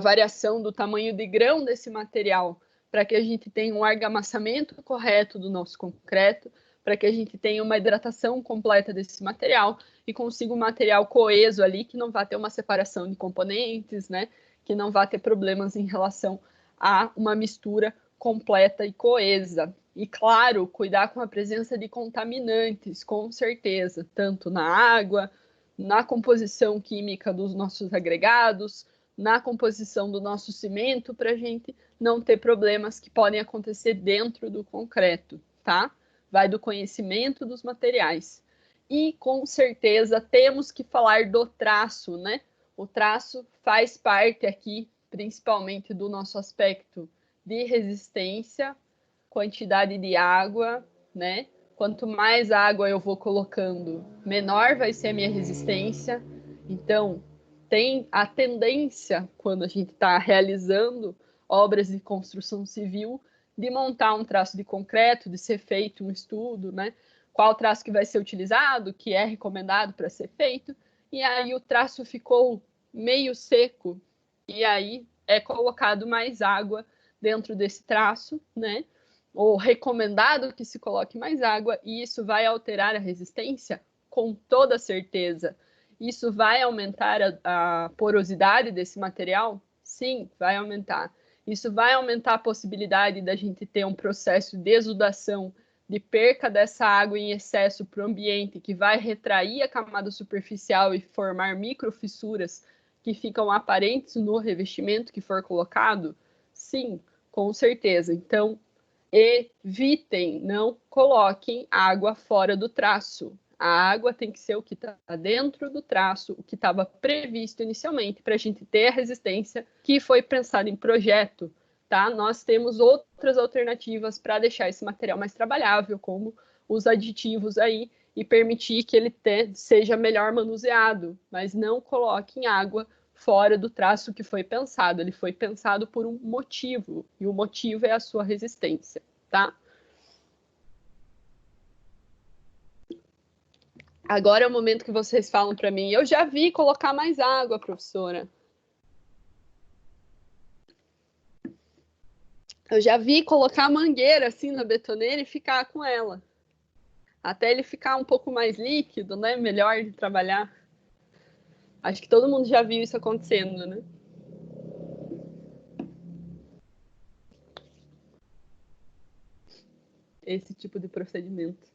[SPEAKER 1] variação do tamanho de grão desse material para que a gente tenha um argamassamento correto do nosso concreto, para que a gente tenha uma hidratação completa desse material e consiga um material coeso ali, que não vá ter uma separação de componentes, né? Que não vá ter problemas em relação a uma mistura completa e coesa. E, claro, cuidar com a presença de contaminantes, com certeza, tanto na água, na composição química dos nossos agregados, na composição do nosso cimento, para a gente não ter problemas que podem acontecer dentro do concreto, tá? Vai do conhecimento dos materiais. E, com certeza, temos que falar do traço, né? O traço faz parte aqui, principalmente, do nosso aspecto de resistência, quantidade de água, né? Quanto mais água eu vou colocando, menor vai ser a minha resistência. Então, tem a tendência, quando a gente está realizando obras de construção civil, de montar um traço de concreto, de ser feito um estudo, né? Qual traço que vai ser utilizado, que é recomendado para ser feito, e aí o traço ficou meio seco, e aí é colocado mais água dentro desse traço, né? Ou recomendado que se coloque mais água, e isso vai alterar a resistência? Com toda certeza. Isso vai aumentar a porosidade desse material? Sim, vai aumentar. Isso vai aumentar a possibilidade da gente ter um processo de exudação, de perca dessa água em excesso para o ambiente, que vai retrair a camada superficial e formar microfissuras que ficam aparentes no revestimento que for colocado? Sim, com certeza. Então, evitem, não coloquem água fora do traço. A água tem que ser o que está dentro do traço, o que estava previsto inicialmente, para a gente ter a resistência que foi pensada em projeto. Tá? Nós temos outras alternativas para deixar esse material mais trabalhável, como os aditivos aí, e permitir que ele seja melhor manuseado, mas não coloquem água fora do traço que foi pensado. Ele foi pensado por um motivo, e o motivo é a sua resistência, tá? Agora é o momento que vocês falam para mim. Eu já vi colocar mais água, professora. Eu já vi colocar a mangueira assim na betoneira e ficar com ela. Até ele ficar um pouco mais líquido, né? Melhor de trabalhar. Acho que todo mundo já viu isso acontecendo, né? Esse tipo de procedimento.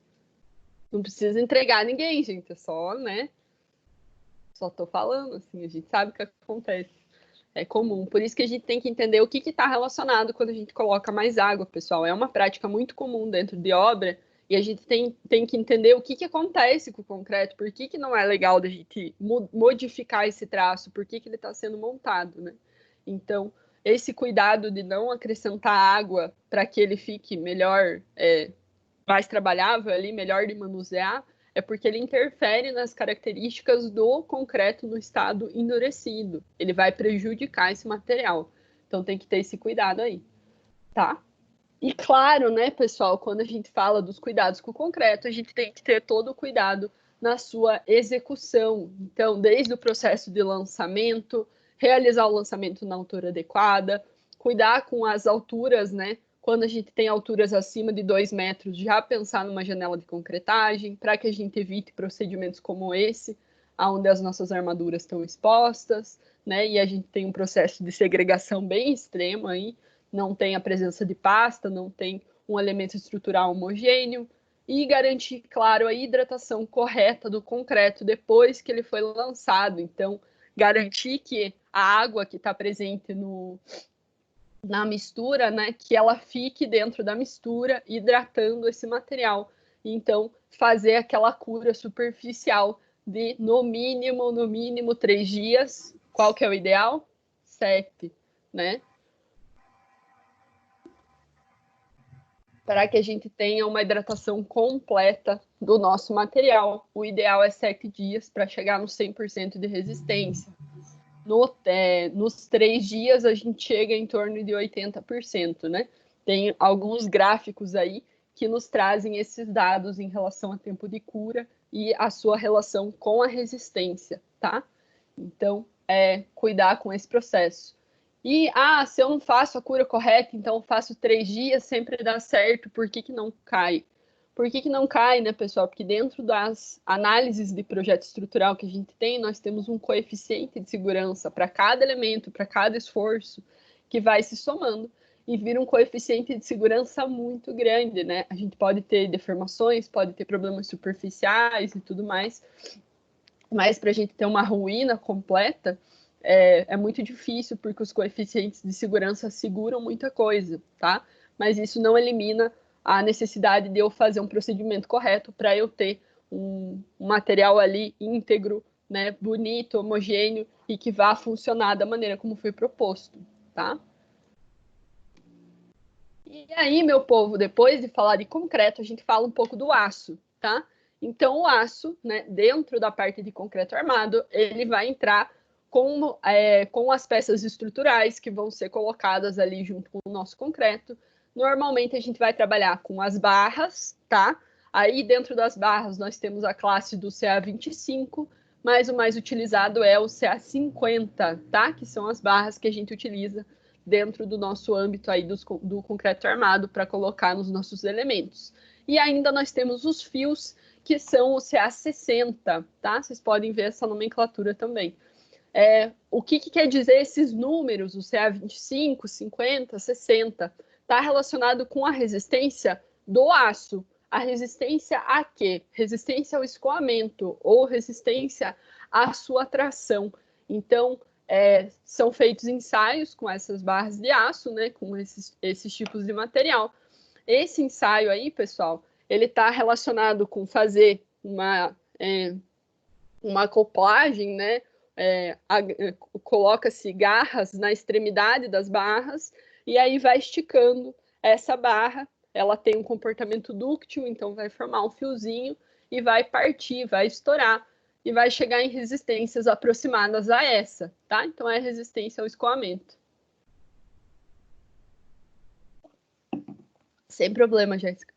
[SPEAKER 1] Não precisa entregar ninguém, gente. É só, né? Só tô falando, assim. A gente sabe o que acontece. É comum. Por isso que a gente tem que entender o que está relacionado quando a gente coloca mais água, pessoal. É uma prática muito comum dentro de obra e a gente tem que entender o que acontece com o concreto, por que não é legal da gente modificar esse traço, por que ele está sendo montado, né? Então, esse cuidado de não acrescentar água para que ele fique melhor, mais trabalhável ali, melhor de manusear, é porque ele interfere nas características do concreto no estado endurecido. Ele vai prejudicar esse material. Então tem que ter esse cuidado aí, tá? E claro, né, pessoal, quando a gente fala dos cuidados com o concreto, a gente tem que ter todo o cuidado na sua execução. Então, desde o processo de lançamento, realizar o lançamento na altura adequada, cuidar com as alturas, né? Quando a gente tem alturas acima de 2 metros, já pensar numa janela de concretagem, para que a gente evite procedimentos como esse, onde as nossas armaduras estão expostas, né? E a gente tem um processo de segregação bem extremo aí, não tem a presença de pasta, não tem um elemento estrutural homogêneo, e garantir, claro, a hidratação correta do concreto depois que ele foi lançado. Então, garantir que a água que está presente na mistura, né, que ela fique dentro da mistura, hidratando esse material. então fazer aquela cura superficial de no mínimo 3 dias. Qual que é o ideal? 7, né? Para que a gente tenha uma hidratação completa do nosso material. O ideal é 7 dias para chegar no 100% de resistência. Nos 3 dias, a gente chega em torno de 80%, né? Tem alguns gráficos aí que nos trazem esses dados em relação a tempo de cura e a sua relação com a resistência, tá? Então, cuidar com esse processo. E, se eu não faço a cura correta, então faço 3 dias, sempre dá certo, por que não cai? Por que não cai, né, pessoal? Porque dentro das análises de projeto estrutural que a gente tem, nós temos um coeficiente de segurança para cada elemento, para cada esforço, que vai se somando e vira um coeficiente de segurança muito grande, né? A gente pode ter deformações, pode ter problemas superficiais e tudo mais, mas para a gente ter uma ruína completa, é muito difícil, porque os coeficientes de segurança seguram muita coisa, tá? Mas isso não elimina a necessidade de eu fazer um procedimento correto para eu ter um material ali íntegro, né, bonito, homogêneo e que vá funcionar da maneira como foi proposto, tá? E aí, meu povo, depois de falar de concreto, a gente fala um pouco do aço, tá? Então, o aço, né, dentro da parte de concreto armado, ele vai entrar com as peças estruturais que vão ser colocadas ali junto com o nosso concreto. Normalmente, a gente vai trabalhar com as barras, tá? Aí, dentro das barras, nós temos a classe do CA25, mas o mais utilizado é o CA50, tá? Que são as barras que a gente utiliza dentro do nosso âmbito aí do concreto armado para colocar nos nossos elementos. E ainda nós temos os fios, que são o CA60, tá? Vocês podem ver essa nomenclatura também. O que quer dizer esses números, o CA25, 50, 60? Está relacionado com a resistência do aço. A resistência a quê? Resistência ao escoamento ou resistência à sua tração. Então, são feitos ensaios com essas barras de aço, né, com esses tipos de material. Esse ensaio aí, pessoal, ele está relacionado com fazer uma acoplagem, né? Coloca-se garras na extremidade das barras e aí vai esticando essa barra. Ela tem um comportamento dúctil, então vai formar um fiozinho e vai partir, vai estourar e vai chegar em resistências aproximadas a essa, tá? Então é resistência ao escoamento. Sem problema, Jéssica.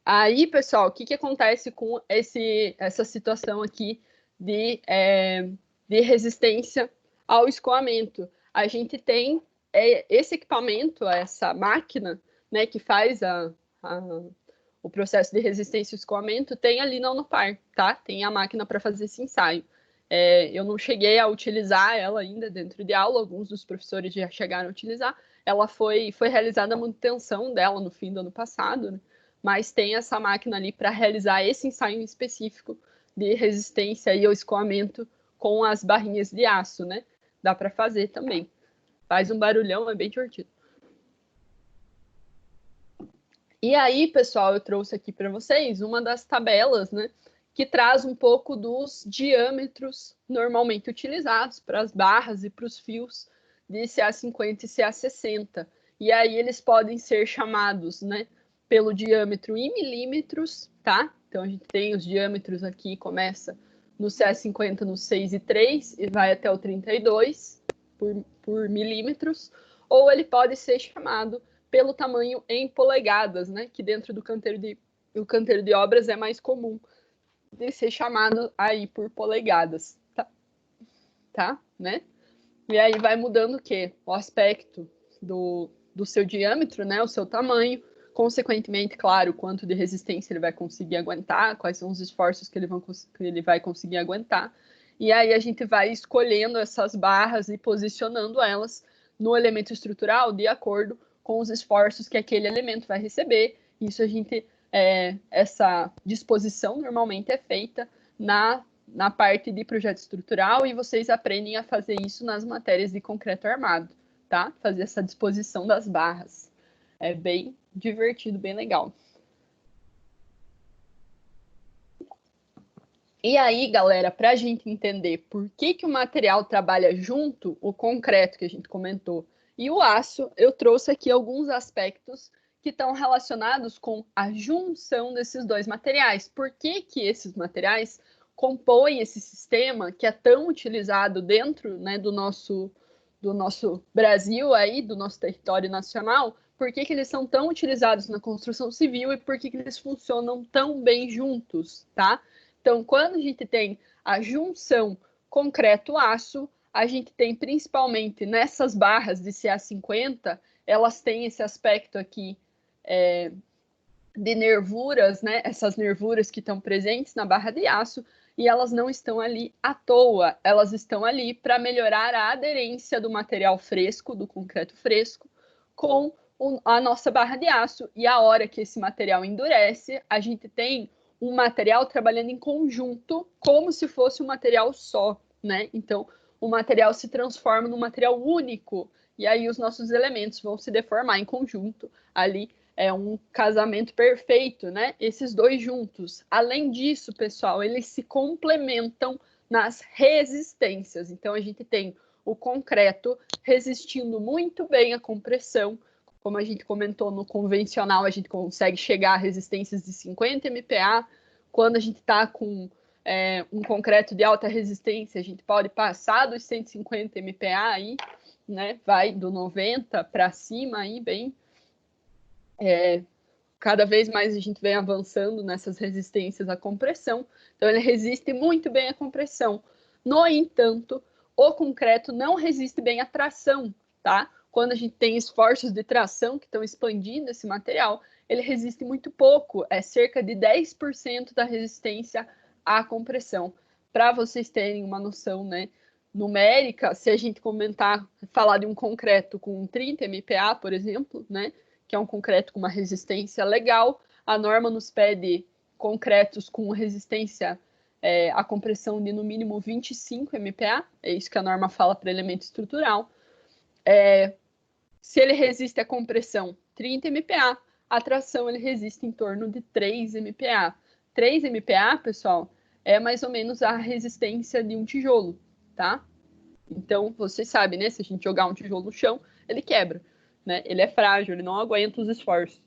[SPEAKER 1] Aí, pessoal, o que acontece com essa situação aqui de resistência ao escoamento? A gente tem esse equipamento, essa máquina, né, que faz o processo de resistência ao escoamento, tem ali na Unopar, tá? Tem a máquina para fazer esse ensaio. Eu não cheguei a utilizar ela ainda dentro de aula, alguns dos professores já chegaram a utilizar. Ela foi realizada a manutenção dela no fim do ano passado, né? Mas tem essa máquina ali para realizar esse ensaio específico de resistência e ao escoamento com as barrinhas de aço, né? Dá para fazer também. Faz um barulhão, é bem divertido. E aí, pessoal, eu trouxe aqui para vocês uma das tabelas, né? Que traz um pouco dos diâmetros normalmente utilizados para as barras e para os fios de CA50 e CA60. E aí eles podem ser chamados, né? Pelo diâmetro em milímetros, tá? Então, a gente tem os diâmetros aqui, começa no CA50 no 6,3 e vai até o 32 por milímetros, ou ele pode ser chamado pelo tamanho em polegadas, né? Que dentro do canteiro de obras é mais comum de ser chamado aí por polegadas, tá? Né? E aí vai mudando o quê? O aspecto do seu diâmetro, né? O seu tamanho, consequentemente, claro, quanto de resistência ele vai conseguir aguentar, quais são os esforços que ele vai conseguir aguentar. E aí a gente vai escolhendo essas barras e posicionando elas no elemento estrutural de acordo com os esforços que aquele elemento vai receber. Isso a gente, essa disposição normalmente é feita na parte de projeto estrutural e vocês aprendem a fazer isso nas matérias de concreto armado, tá? Fazer essa disposição das barras. É bem divertido, bem legal. E aí, galera, para a gente entender por que o material trabalha junto, o concreto que a gente comentou, e o aço, eu trouxe aqui alguns aspectos que estão relacionados com a junção desses dois materiais. Por que esses materiais compõem esse sistema que é tão utilizado dentro, né, do nosso Brasil, aí, do nosso território nacional? Por que eles são tão utilizados na construção civil e por que eles funcionam tão bem juntos, tá? Então, quando a gente tem a junção concreto-aço, a gente tem principalmente nessas barras de CA50, elas têm esse aspecto aqui de nervuras, né? Essas nervuras que estão presentes na barra de aço, e elas não estão ali à toa, elas estão ali para melhorar a aderência do material fresco, do concreto fresco, com a nossa barra de aço. E a hora que esse material endurece, a gente tem um material trabalhando em conjunto, como se fosse um material só, né? Então, o material se transforma num material único, e aí os nossos elementos vão se deformar em conjunto. Ali é um casamento perfeito, né? Esses dois juntos. Além disso, pessoal, eles se complementam nas resistências. Então, a gente tem o concreto resistindo muito bem à compressão. Como a gente comentou no convencional, a gente consegue chegar a resistências de 50 MPa. Quando a gente está com um concreto de alta resistência, a gente pode passar dos 150 MPa aí, né? Vai do 90 para cima aí, bem. Cada vez mais a gente vem avançando nessas resistências à compressão. Então, ele resiste muito bem à compressão. No entanto, o concreto não resiste bem à tração, tá? Quando a gente tem esforços de tração que estão expandindo esse material, ele resiste muito pouco, é cerca de 10% da resistência à compressão. Para vocês terem uma noção, né, numérica, se a gente falar de um concreto com 30 MPa, por exemplo, né, que é um concreto com uma resistência legal, a norma nos pede concretos com resistência à compressão de no mínimo 25 MPa, é isso que a norma fala para elemento estrutural. Se ele resiste à compressão 30 MPa, a tração ele resiste em torno de 3 MPa. 3 MPa, pessoal, é mais ou menos a resistência de um tijolo, tá? Então, você sabe, né? Se a gente jogar um tijolo no chão, ele quebra, né? Ele é frágil, ele não aguenta os esforços.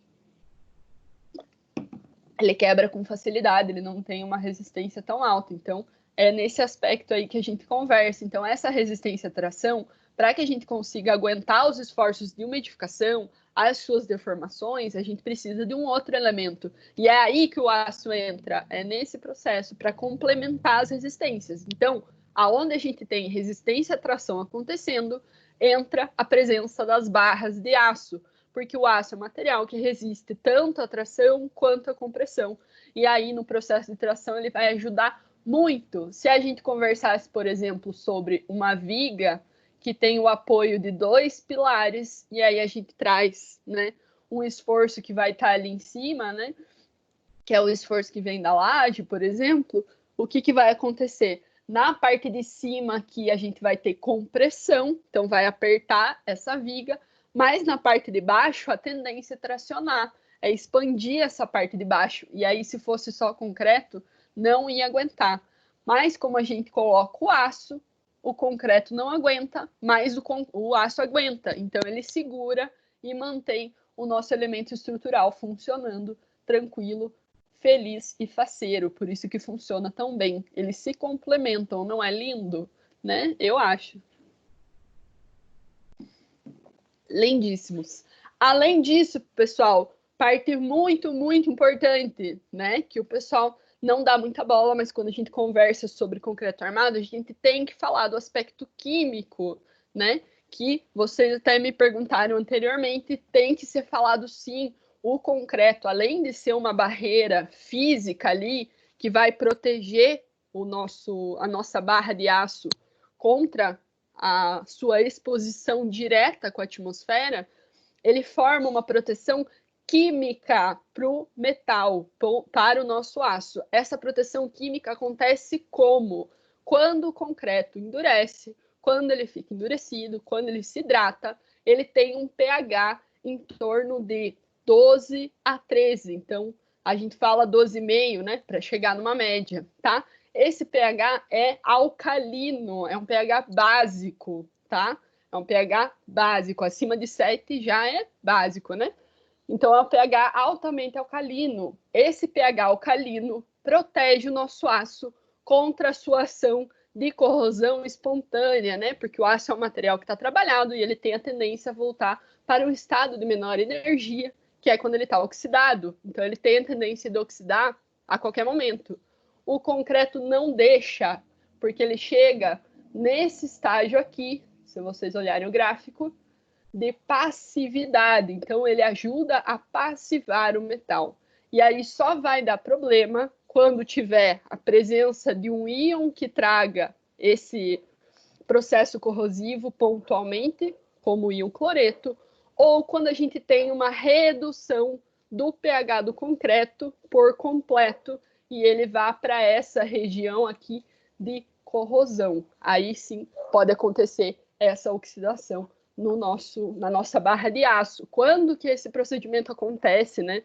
[SPEAKER 1] Ele quebra com facilidade, ele não tem uma resistência tão alta. Então, é nesse aspecto aí que a gente conversa. Então, essa resistência à tração, para que a gente consiga aguentar os esforços de uma edificação, as suas deformações, a gente precisa de um outro elemento. E é aí que o aço entra, é nesse processo, para complementar as resistências. Então, aonde a gente tem resistência à tração acontecendo, entra a presença das barras de aço, porque o aço é um material que resiste tanto à tração quanto à compressão. E aí, no processo de tração, ele vai ajudar muito. Se a gente conversasse, por exemplo, sobre uma viga que tem o apoio de 2 pilares, e aí a gente traz, né, um esforço que vai estar ali em cima, né, que é o esforço que vem da laje, por exemplo, o que vai acontecer? Na parte de cima aqui, a gente vai ter compressão, então vai apertar essa viga, mas na parte de baixo, a tendência é tracionar, é expandir essa parte de baixo. E aí, se fosse só concreto, não ia aguentar. Mas como a gente coloca o aço, o concreto não aguenta, mas o aço aguenta. Então, ele segura e mantém o nosso elemento estrutural funcionando tranquilo, feliz e faceiro. Por isso que funciona tão bem. Eles se complementam, não é lindo? Né? Eu acho. Lindíssimos. Além disso, pessoal, parte muito, muito importante, né? Que o pessoal não dá muita bola, mas quando a gente conversa sobre concreto armado, a gente tem que falar do aspecto químico, né? Que vocês até me perguntaram anteriormente, tem que ser falado sim. O concreto, além de ser uma barreira física ali, que vai proteger a nossa barra de aço contra a sua exposição direta com a atmosfera, ele forma uma proteção química para o metal, para o nosso aço. Essa proteção química acontece como? Quando o concreto endurece, quando ele fica endurecido, quando ele se hidrata, ele tem um pH em torno de 12 a 13. Então, a gente fala 12,5, né, para chegar numa média, tá? esse pH é alcalino, é um pH básico, tá? É um pH básico, acima de 7 já é básico, né? Então, é um pH altamente alcalino. Esse pH alcalino protege o nosso aço contra a sua ação de corrosão espontânea, né? Porque o aço é um material que está trabalhado e ele tem a tendência a voltar para um estado de menor energia, que é quando ele está oxidado. Então, ele tem a tendência de oxidar a qualquer momento. O concreto não deixa, porque ele chega nesse estágio aqui, se vocês olharem o gráfico, de passividade. Então, ele ajuda a passivar o metal. E aí só vai dar problema quando tiver a presença de um íon que traga esse processo corrosivo pontualmente, como o íon cloreto, ou quando a gente tem uma redução do pH do concreto por completo e ele vá para essa região aqui de corrosão. Aí sim pode acontecer essa oxidação na nossa barra de aço. Quando que esse procedimento acontece, né?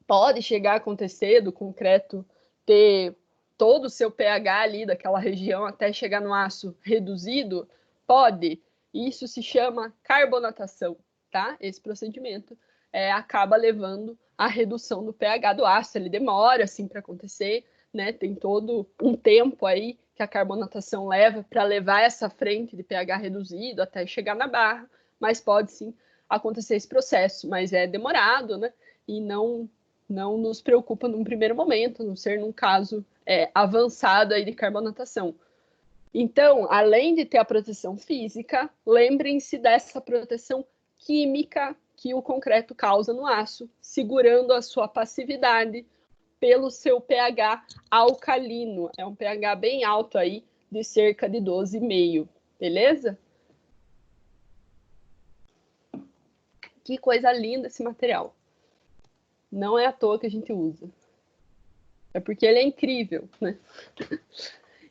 [SPEAKER 1] Pode chegar a acontecer do concreto ter todo o seu pH ali daquela região até chegar no aço reduzido? Pode. Isso se chama carbonatação, tá? Esse procedimento acaba levando à redução do pH do aço. Ele demora, assim, para acontecer, né? Tem todo um tempo aí que a carbonatação leva para levar essa frente de pH reduzido até chegar na barra, mas pode sim acontecer esse processo, mas é demorado, né? E não nos preocupa num primeiro momento, a não ser num caso avançado aí de carbonatação. Então, além de ter a proteção física, lembrem-se dessa proteção química que o concreto causa no aço, segurando a sua passividade pelo seu pH alcalino. É um pH bem alto aí, de cerca de 12,5, beleza? Que coisa linda esse material. Não é à toa que a gente usa. É porque ele é incrível, né?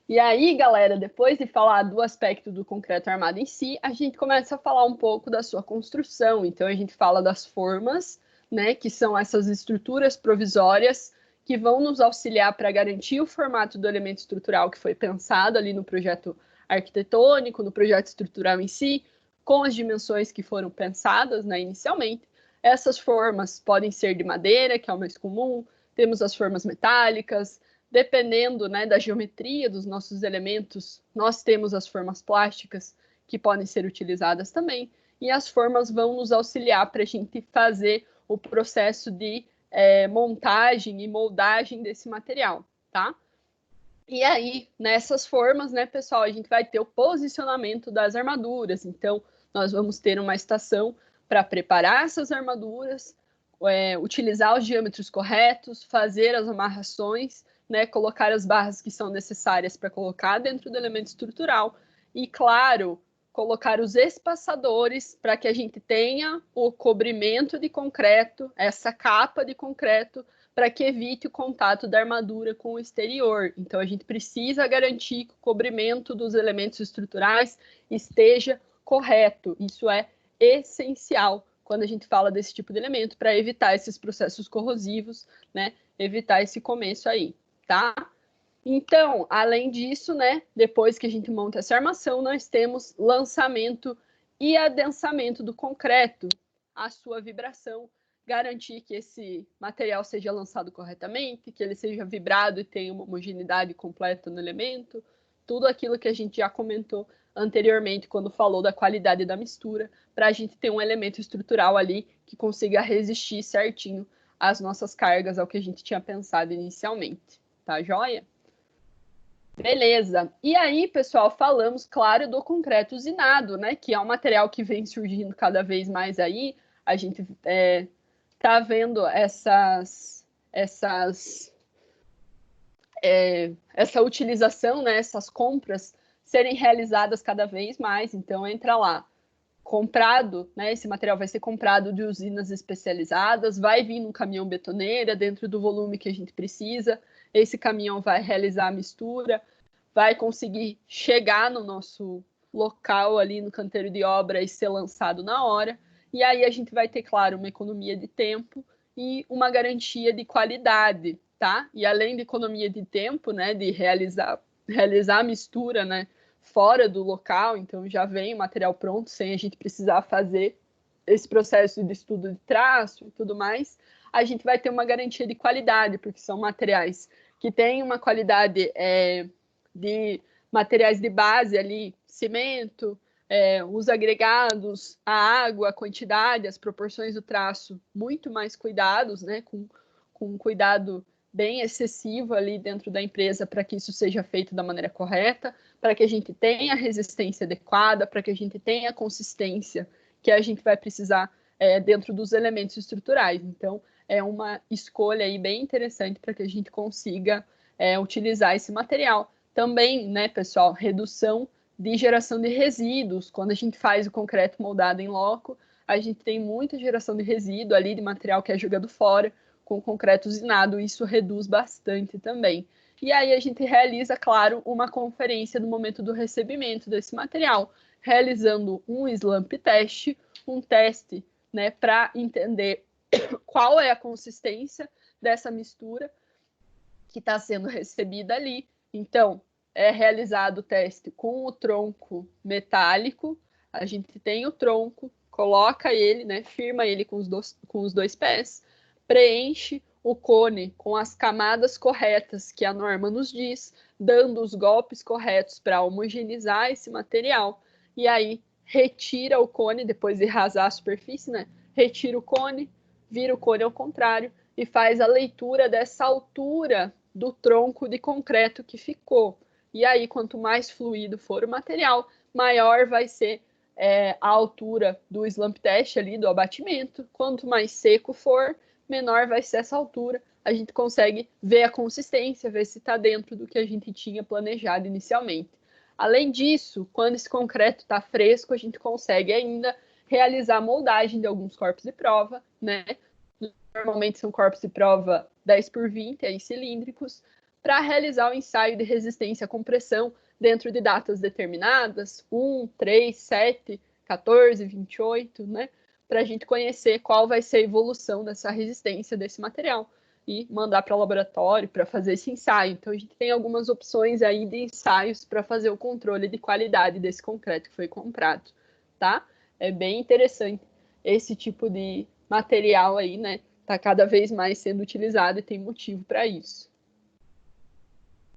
[SPEAKER 1] E aí, galera, depois de falar do aspecto do concreto armado em si, a gente começa a falar um pouco da sua construção. Então, a gente fala das formas, né, que são essas estruturas provisórias que vão nos auxiliar para garantir o formato do elemento estrutural que foi pensado ali no projeto arquitetônico, no projeto estrutural em si, com as dimensões que foram pensadas, né, inicialmente. Essas formas podem ser de madeira, que é o mais comum, temos as formas metálicas, dependendo, né, da geometria dos nossos elementos, nós temos as formas plásticas que podem ser utilizadas também, e as formas vão nos auxiliar para a gente fazer o processo de montagem e moldagem desse material, tá? E aí, nessas formas, né, pessoal, a gente vai ter o posicionamento das armaduras. Então, nós vamos ter uma estação para preparar essas armaduras, utilizar os diâmetros corretos, fazer as amarrações, né, colocar as barras que são necessárias para colocar dentro do elemento estrutural e, claro, colocar os espaçadores para que a gente tenha o cobrimento de concreto, essa capa de concreto, para que evite o contato da armadura com o exterior. Então, a gente precisa garantir que o cobrimento dos elementos estruturais esteja correto. Isso é essencial quando a gente fala desse tipo de elemento, para evitar esses processos corrosivos, né? Evitar esse começo aí, tá? Então, além disso, né, depois que a gente monta essa armação, nós temos lançamento e adensamento do concreto, a sua vibração, garantir que esse material seja lançado corretamente, que ele seja vibrado e tenha uma homogeneidade completa no elemento, tudo aquilo que a gente já comentou anteriormente quando falou da qualidade da mistura, para a gente ter um elemento estrutural ali que consiga resistir certinho às nossas cargas, ao que a gente tinha pensado inicialmente. Tá joia? Beleza. E aí, pessoal, falamos, claro, do concreto usinado, né? Que é um material que vem surgindo cada vez mais aí. A gente tá vendo essa utilização, né? Essas compras serem realizadas cada vez mais. Então, entra lá. Comprado, né? Esse material vai ser comprado de usinas especializadas, vai vir num caminhão betoneira dentro do volume que a gente precisa. Esse caminhão vai realizar a mistura, vai conseguir chegar no nosso local ali no canteiro de obra e ser lançado na hora. E aí a gente vai ter, claro, uma economia de tempo e uma garantia de qualidade. tá? E além de economia de tempo, né, de realizar a mistura, né, fora do local, então já vem o material pronto, sem a gente precisar fazer esse processo de estudo de traço e tudo mais, a gente vai ter uma garantia de qualidade, porque são materiais que têm uma qualidade de materiais de base ali, cimento, os agregados, a água, a quantidade, as proporções do traço, muito mais cuidados, né, com um cuidado bem excessivo ali dentro da empresa para que isso seja feito da maneira correta, para que a gente tenha a resistência adequada, para que a gente tenha a consistência que a gente vai precisar dentro dos elementos estruturais. Então, é uma escolha aí bem interessante para que a gente consiga utilizar esse material. Também, né, pessoal, redução de geração de resíduos. Quando a gente faz o concreto moldado em loco, a gente tem muita geração de resíduo ali, de material que é jogado fora, com o concreto usinado, isso reduz bastante também. E aí a gente realiza, claro, uma conferência no momento do recebimento desse material, realizando um slump test, um teste, né, para entender qual é a consistência dessa mistura que está sendo recebida ali. Então, é realizado o teste com o tronco metálico, a gente tem o tronco, coloca ele, né, firma ele com os dois pés, preenche o cone com as camadas corretas que a norma nos diz, dando os golpes corretos para homogeneizar esse material, e aí retira o cone, depois de rasar a superfície, né, retira o cone, vira o cone ao contrário, e faz a leitura dessa altura do tronco de concreto que ficou. E aí, quanto mais fluido for o material, maior vai ser a altura do slump test ali, do abatimento. Quanto mais seco for, menor vai ser essa altura. A gente consegue ver a consistência, ver se está dentro do que a gente tinha planejado inicialmente. Além disso, quando esse concreto está fresco, a gente consegue ainda realizar a moldagem de alguns corpos de prova, né? Normalmente são corpos de prova 10x20, aí cilíndricos, para realizar o ensaio de resistência à compressão dentro de datas determinadas, 1, 3, 7, 14, 28, né? Para a gente conhecer qual vai ser a evolução dessa resistência desse material e mandar para o laboratório para fazer esse ensaio. Então, a gente tem algumas opções aí de ensaios para fazer o controle de qualidade desse concreto que foi comprado, tá? É bem interessante esse tipo de material aí, né? Está cada vez mais sendo utilizado e tem motivo para isso.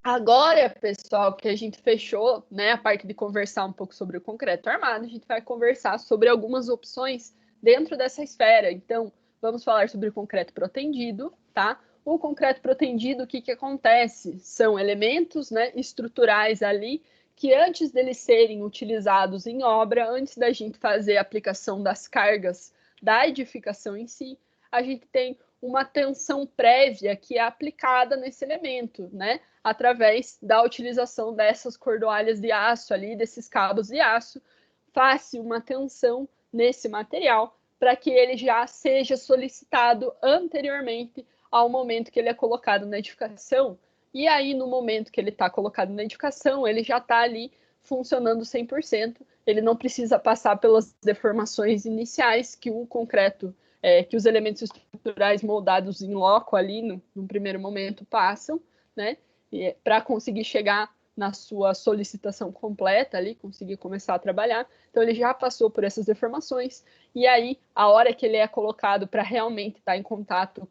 [SPEAKER 1] Agora, pessoal, que a gente fechou, né, a parte de conversar um pouco sobre o concreto armado, a gente vai conversar sobre algumas opções dentro dessa esfera. Então, vamos falar sobre o concreto protendido, tá? O concreto protendido, o que acontece? São elementos, né, estruturais ali que antes deles serem utilizados em obra, antes da gente fazer a aplicação das cargas da edificação em si, a gente tem uma tensão prévia que é aplicada nesse elemento, né? Através da utilização dessas cordoalhas de aço ali, desses cabos de aço, faz-se uma tensão nesse material para que ele já seja solicitado anteriormente ao momento que ele é colocado na edificação. E aí, no momento que ele está colocado na edificação, ele já está ali funcionando 100%. Ele não precisa passar pelas deformações iniciais que o concreto, que os elementos estruturais moldados em loco ali, no primeiro momento, passam, né? Para conseguir chegar na sua solicitação completa ali, conseguir começar a trabalhar. Então, ele já passou por essas deformações, e aí, a hora que ele é colocado para realmente estar em contato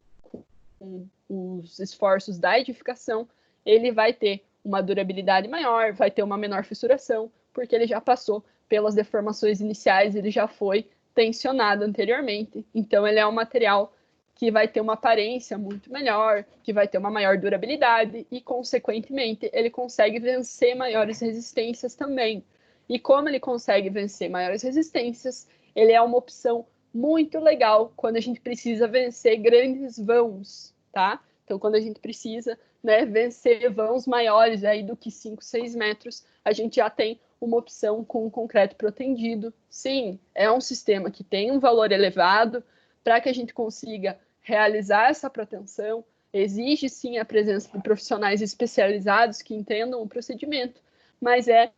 [SPEAKER 1] com os esforços da edificação, ele vai ter uma durabilidade maior, vai ter uma menor fissuração, porque ele já passou pelas deformações iniciais, ele já foi tensionado anteriormente. Então, ele é um material que vai ter uma aparência muito melhor, que vai ter uma maior durabilidade e, consequentemente, ele consegue vencer maiores resistências também. E como ele consegue vencer maiores resistências, ele é uma opção muito legal quando a gente precisa vencer grandes vãos, tá? Então, quando a gente precisa, né, vencer vãos maiores aí do que 5, 6 metros, a gente já tem uma opção com o concreto protendido. Sim, é um sistema que tem um valor elevado. Para que a gente consiga realizar essa proteção, exige sim a presença de profissionais especializados que entendam o procedimento, mas é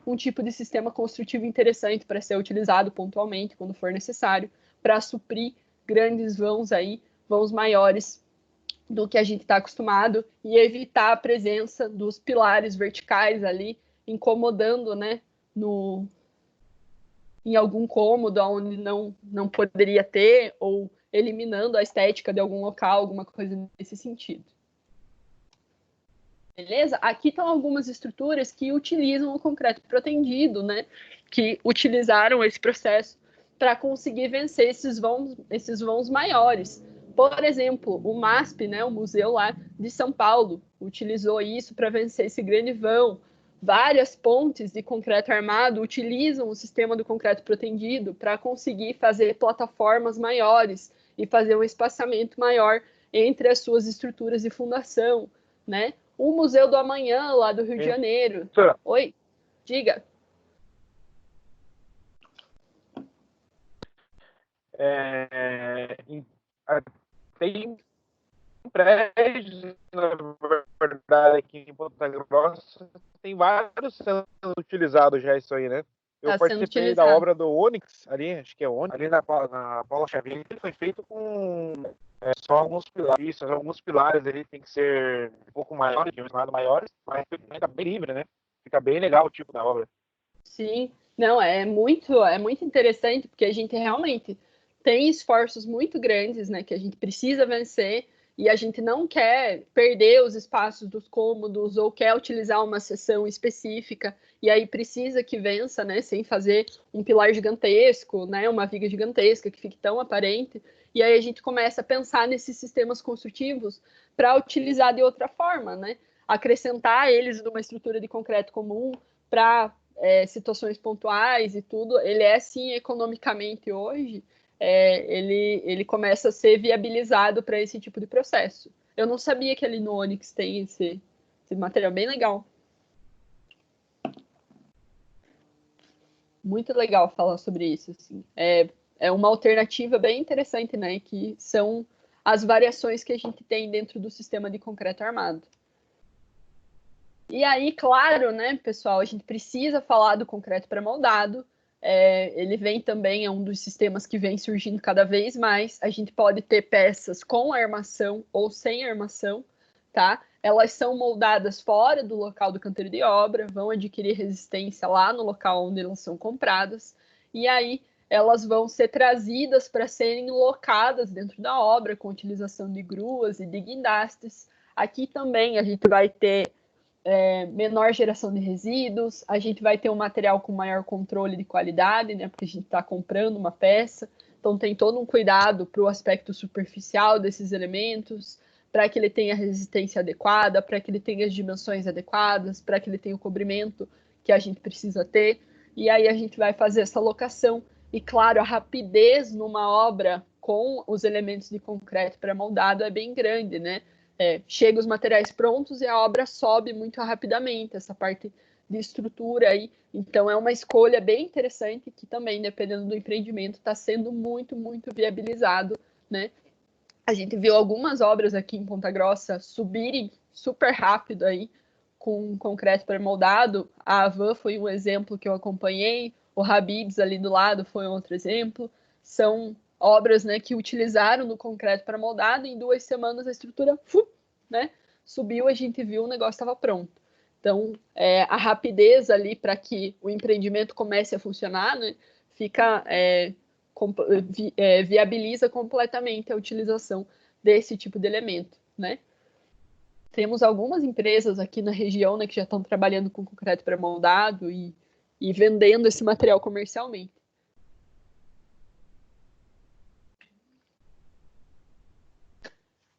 [SPEAKER 1] um tipo de sistema construtivo interessante para ser utilizado pontualmente, quando for necessário, para suprir grandes vãos aí, vãos maiores do que a gente está acostumado e evitar a presença dos pilares verticais ali, incomodando, né, em algum cômodo onde não poderia ter, ou eliminando a estética de algum local, alguma coisa nesse sentido. Beleza? Aqui estão algumas estruturas que utilizam o concreto protendido, né, que utilizaram esse processo para conseguir vencer esses vãos maiores. Por exemplo, o MASP, né, o museu lá de São Paulo, utilizou isso para vencer esse grande vão. Várias pontes de concreto armado utilizam o sistema do concreto protendido para conseguir fazer plataformas maiores e fazer um espaçamento maior entre as suas estruturas de fundação, né? O Museu do Amanhã, lá do Rio de Janeiro. Oi, diga.
[SPEAKER 3] Tem prédios, na verdade, aqui em Ponta Grossa, tem vários sendo utilizados já isso aí, né? Eu participei da obra do Onyx, ali, acho que é Onyx, ali na Paula Xavier, que foi feito com só alguns pilares. Alguns pilares ali tem que ser um pouco maiores, mas fica bem livre, né? Fica bem legal o tipo da obra.
[SPEAKER 1] Sim, não, é muito interessante, porque a gente realmente tem esforços muito grandes, né, que a gente precisa vencer, e a gente não quer perder os espaços dos cômodos ou quer utilizar uma seção específica, e aí precisa que vença, né, sem fazer um pilar gigantesco, né, uma viga gigantesca que fique tão aparente, e aí a gente começa a pensar nesses sistemas construtivos para utilizar de outra forma, né, acrescentar eles numa estrutura de concreto comum para situações pontuais e tudo. Ele é, sim, economicamente hoje, ele começa a ser viabilizado para esse tipo de processo. Eu não sabia que ali no Onyx tem esse material bem legal. Muito legal falar sobre isso. Assim. É uma alternativa bem interessante, né? Que são as variações que a gente tem dentro do sistema de concreto armado. E aí, claro, né, pessoal, a gente precisa falar do concreto pré-moldado. Ele vem também, é um dos sistemas que vem surgindo cada vez mais. A gente pode ter peças com armação ou sem armação, tá? Elas são moldadas fora do local do canteiro de obra, vão adquirir resistência lá no local onde elas são compradas, e aí elas vão ser trazidas para serem locadas dentro da obra, com utilização de gruas e de guindastes. Aqui também a gente vai ter menor geração de resíduos, a gente vai ter um material com maior controle de qualidade, né? Porque a gente está comprando uma peça, então tem todo um cuidado para o aspecto superficial desses elementos, para que ele tenha resistência adequada, para que ele tenha as dimensões adequadas, para que ele tenha o cobrimento que a gente precisa ter. E aí a gente vai fazer essa locação. E claro, a rapidez numa obra com os elementos de concreto pré-moldado é bem grande, né? Chega os materiais prontos e a obra sobe muito rapidamente, essa parte de estrutura aí. Então, é uma escolha bem interessante que também, dependendo do empreendimento, está sendo muito, muito viabilizado, né? A gente viu algumas obras aqui em Ponta Grossa subirem super rápido aí com concreto pré-moldado. A Avan foi um exemplo que eu acompanhei, o Habib's ali do lado foi outro exemplo. São obras, né, que utilizaram no concreto pré-moldado, e em 2 semanas a estrutura né, subiu, a gente viu, o negócio estava pronto. Então, a rapidez ali para que o empreendimento comece a funcionar, né, fica viabiliza completamente a utilização desse tipo de elemento, né? Temos algumas empresas aqui na região, né, que já estão trabalhando com concreto pré-moldado e vendendo esse material comercialmente.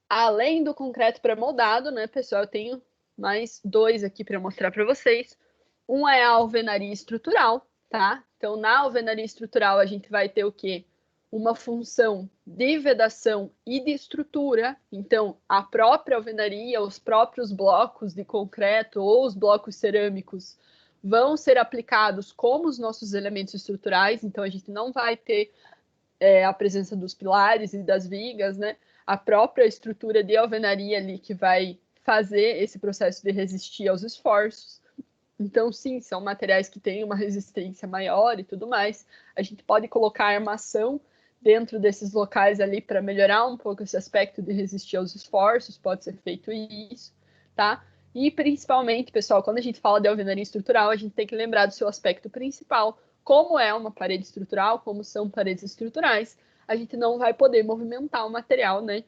[SPEAKER 1] Além do concreto pré-moldado, né, pessoal, eu tenho mais 2 aqui para mostrar para vocês. Um é a alvenaria estrutural, tá? Então, na alvenaria estrutural, a gente vai ter o quê? Uma função de vedação e de estrutura. Então, a própria alvenaria, os próprios blocos de concreto ou os blocos cerâmicos vão ser aplicados como os nossos elementos estruturais. Então, a gente não vai ter a presença dos pilares e das vigas, né? A própria estrutura de alvenaria ali que vai fazer esse processo de resistir aos esforços. Então, sim, são materiais que têm uma resistência maior e tudo mais. A gente pode colocar armação dentro desses locais ali para melhorar um pouco esse aspecto de resistir aos esforços, pode ser feito isso, tá? E principalmente, pessoal, quando a gente fala de alvenaria estrutural, a gente tem que lembrar do seu aspecto principal, como é uma parede estrutural, como são paredes estruturais, a gente não vai poder movimentar o material, né?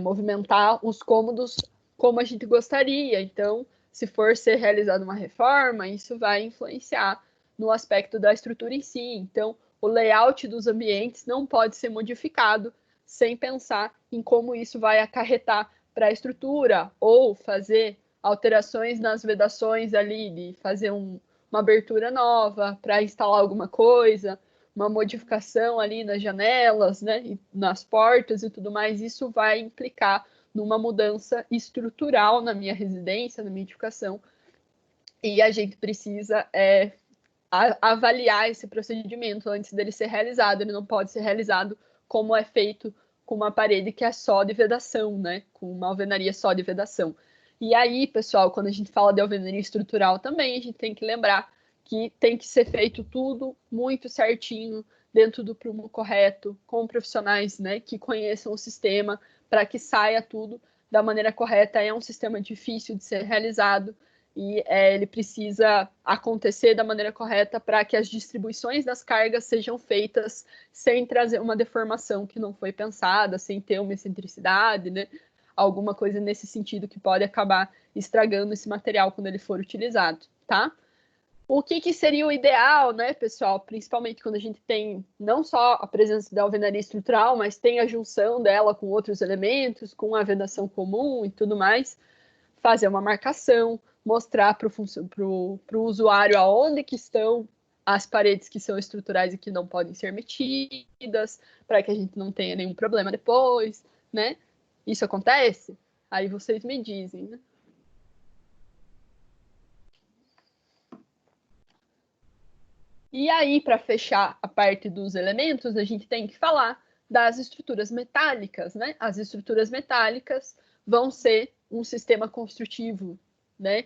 [SPEAKER 1] Movimentar os cômodos como a gente gostaria. Então, se for ser realizada uma reforma, isso vai influenciar no aspecto da estrutura em si. Então, o layout dos ambientes não pode ser modificado sem pensar em como isso vai acarretar para a estrutura, ou fazer alterações nas vedações ali, de fazer uma abertura nova para instalar alguma coisa, uma modificação ali nas janelas, né, e nas portas e tudo mais. Isso vai implicar numa mudança estrutural na minha residência, na minha edificação, e a gente precisa avaliar esse procedimento antes dele ser realizado. Ele não pode ser realizado como é feito com uma parede que é só de vedação, né? Com uma alvenaria só de vedação. E aí, pessoal, quando a gente fala de alvenaria estrutural também, a gente tem que lembrar que tem que ser feito tudo muito certinho, dentro do prumo correto, com profissionais, né, que conheçam o sistema, para que saia tudo da maneira correta. É um sistema difícil de ser realizado, e ele precisa acontecer da maneira correta para que as distribuições das cargas sejam feitas sem trazer uma deformação que não foi pensada, sem ter uma excentricidade, né? Alguma coisa nesse sentido que pode acabar estragando esse material quando ele for utilizado, tá? O que seria o ideal, né, pessoal? Principalmente quando a gente tem não só a presença da alvenaria estrutural, mas tem a junção dela com outros elementos, com a vedação comum e tudo mais. Fazer uma marcação, mostrar para o usuário aonde que estão as paredes que são estruturais e que não podem ser mexidas, para que a gente não tenha nenhum problema depois, né? Isso acontece? Aí vocês me dizem, né? E aí, para fechar a parte dos elementos, a gente tem que falar das estruturas metálicas, né? As estruturas metálicas vão ser um sistema construtivo, né?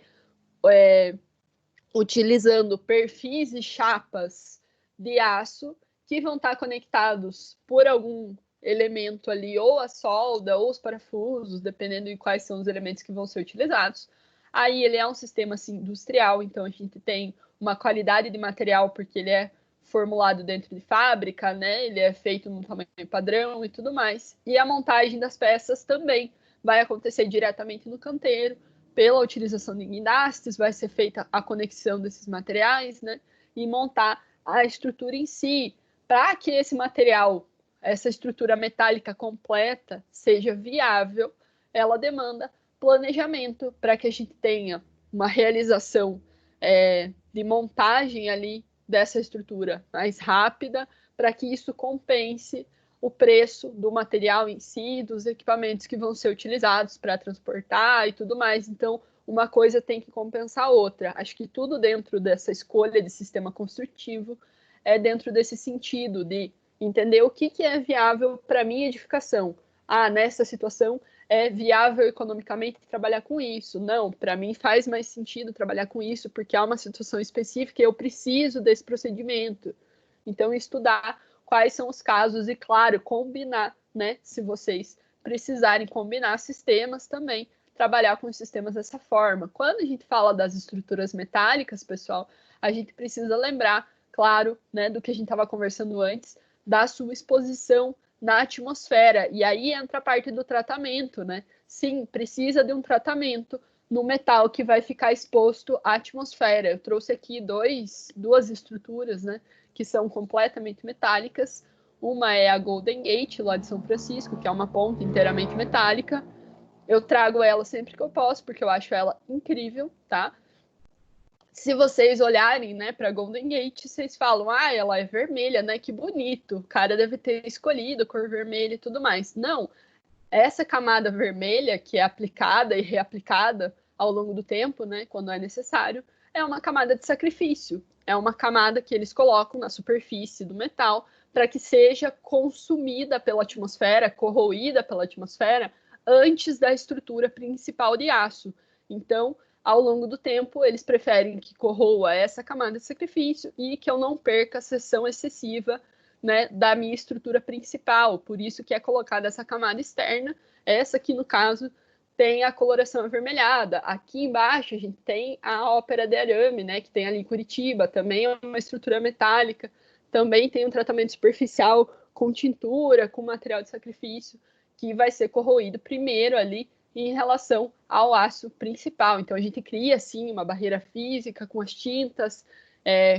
[SPEAKER 1] Utilizando perfis e chapas de aço que vão estar conectados por algum elemento ali, ou a solda, ou os parafusos, dependendo de quais são os elementos que vão ser utilizados. Aí ele é um sistema assim, industrial, então a gente tem uma qualidade de material, porque ele é formulado dentro de fábrica, né? Ele é feito num tamanho padrão e tudo mais. E a montagem das peças também vai acontecer diretamente no canteiro, pela utilização de guindastes, vai ser feita a conexão desses materiais, né? E montar a estrutura em si, para que esse material, essa estrutura metálica completa, seja viável, ela demanda planejamento para que a gente tenha uma realização de montagem ali dessa estrutura mais rápida, para que isso compense o preço do material em si, dos equipamentos que vão ser utilizados para transportar e tudo mais. Então, uma coisa tem que compensar a outra. Acho que tudo dentro dessa escolha de sistema construtivo é dentro desse sentido de entender o que é viável para minha edificação. Ah, nessa situação é viável economicamente trabalhar com isso. Não, para mim faz mais sentido trabalhar com isso, porque há uma situação específica e eu preciso desse procedimento. Então, estudar quais são os casos e, claro, combinar, né? Se vocês precisarem combinar sistemas também, trabalhar com os sistemas dessa forma. Quando a gente fala das estruturas metálicas, pessoal, a gente precisa lembrar, claro, né, do que a gente estava conversando antes, da sua exposição na atmosfera. E aí entra a parte do tratamento, né? Sim, precisa de um tratamento no metal que vai ficar exposto à atmosfera. Eu trouxe aqui duas estruturas, né, que são completamente metálicas. Uma é a Golden Gate, lá de São Francisco, que é uma ponte inteiramente metálica. Eu trago ela sempre que eu posso, porque eu acho ela incrível, tá? Se vocês olharem, né, para Golden Gate, vocês falam, ah, ela é vermelha, né? Que bonito. O cara deve ter escolhido a cor vermelha e tudo mais. Não, essa camada vermelha que é aplicada e reaplicada ao longo do tempo, né, quando é necessário, é uma camada de sacrifício. É uma camada que eles colocam na superfície do metal para que seja consumida pela atmosfera, corroída pela atmosfera, antes da estrutura principal de aço. Então, ao longo do tempo, eles preferem que corroa essa camada de sacrifício e que eu não perca a seção excessiva né, da minha estrutura principal, por isso que é colocada essa camada externa. Essa aqui, no caso, tem a coloração avermelhada. Aqui embaixo a gente tem a ópera de arame, né, que tem ali em Curitiba, também é uma estrutura metálica, também tem um tratamento superficial com tintura, com material de sacrifício, que vai ser corroído primeiro ali em relação ao aço principal. Então a gente cria assim uma barreira física com as tintas,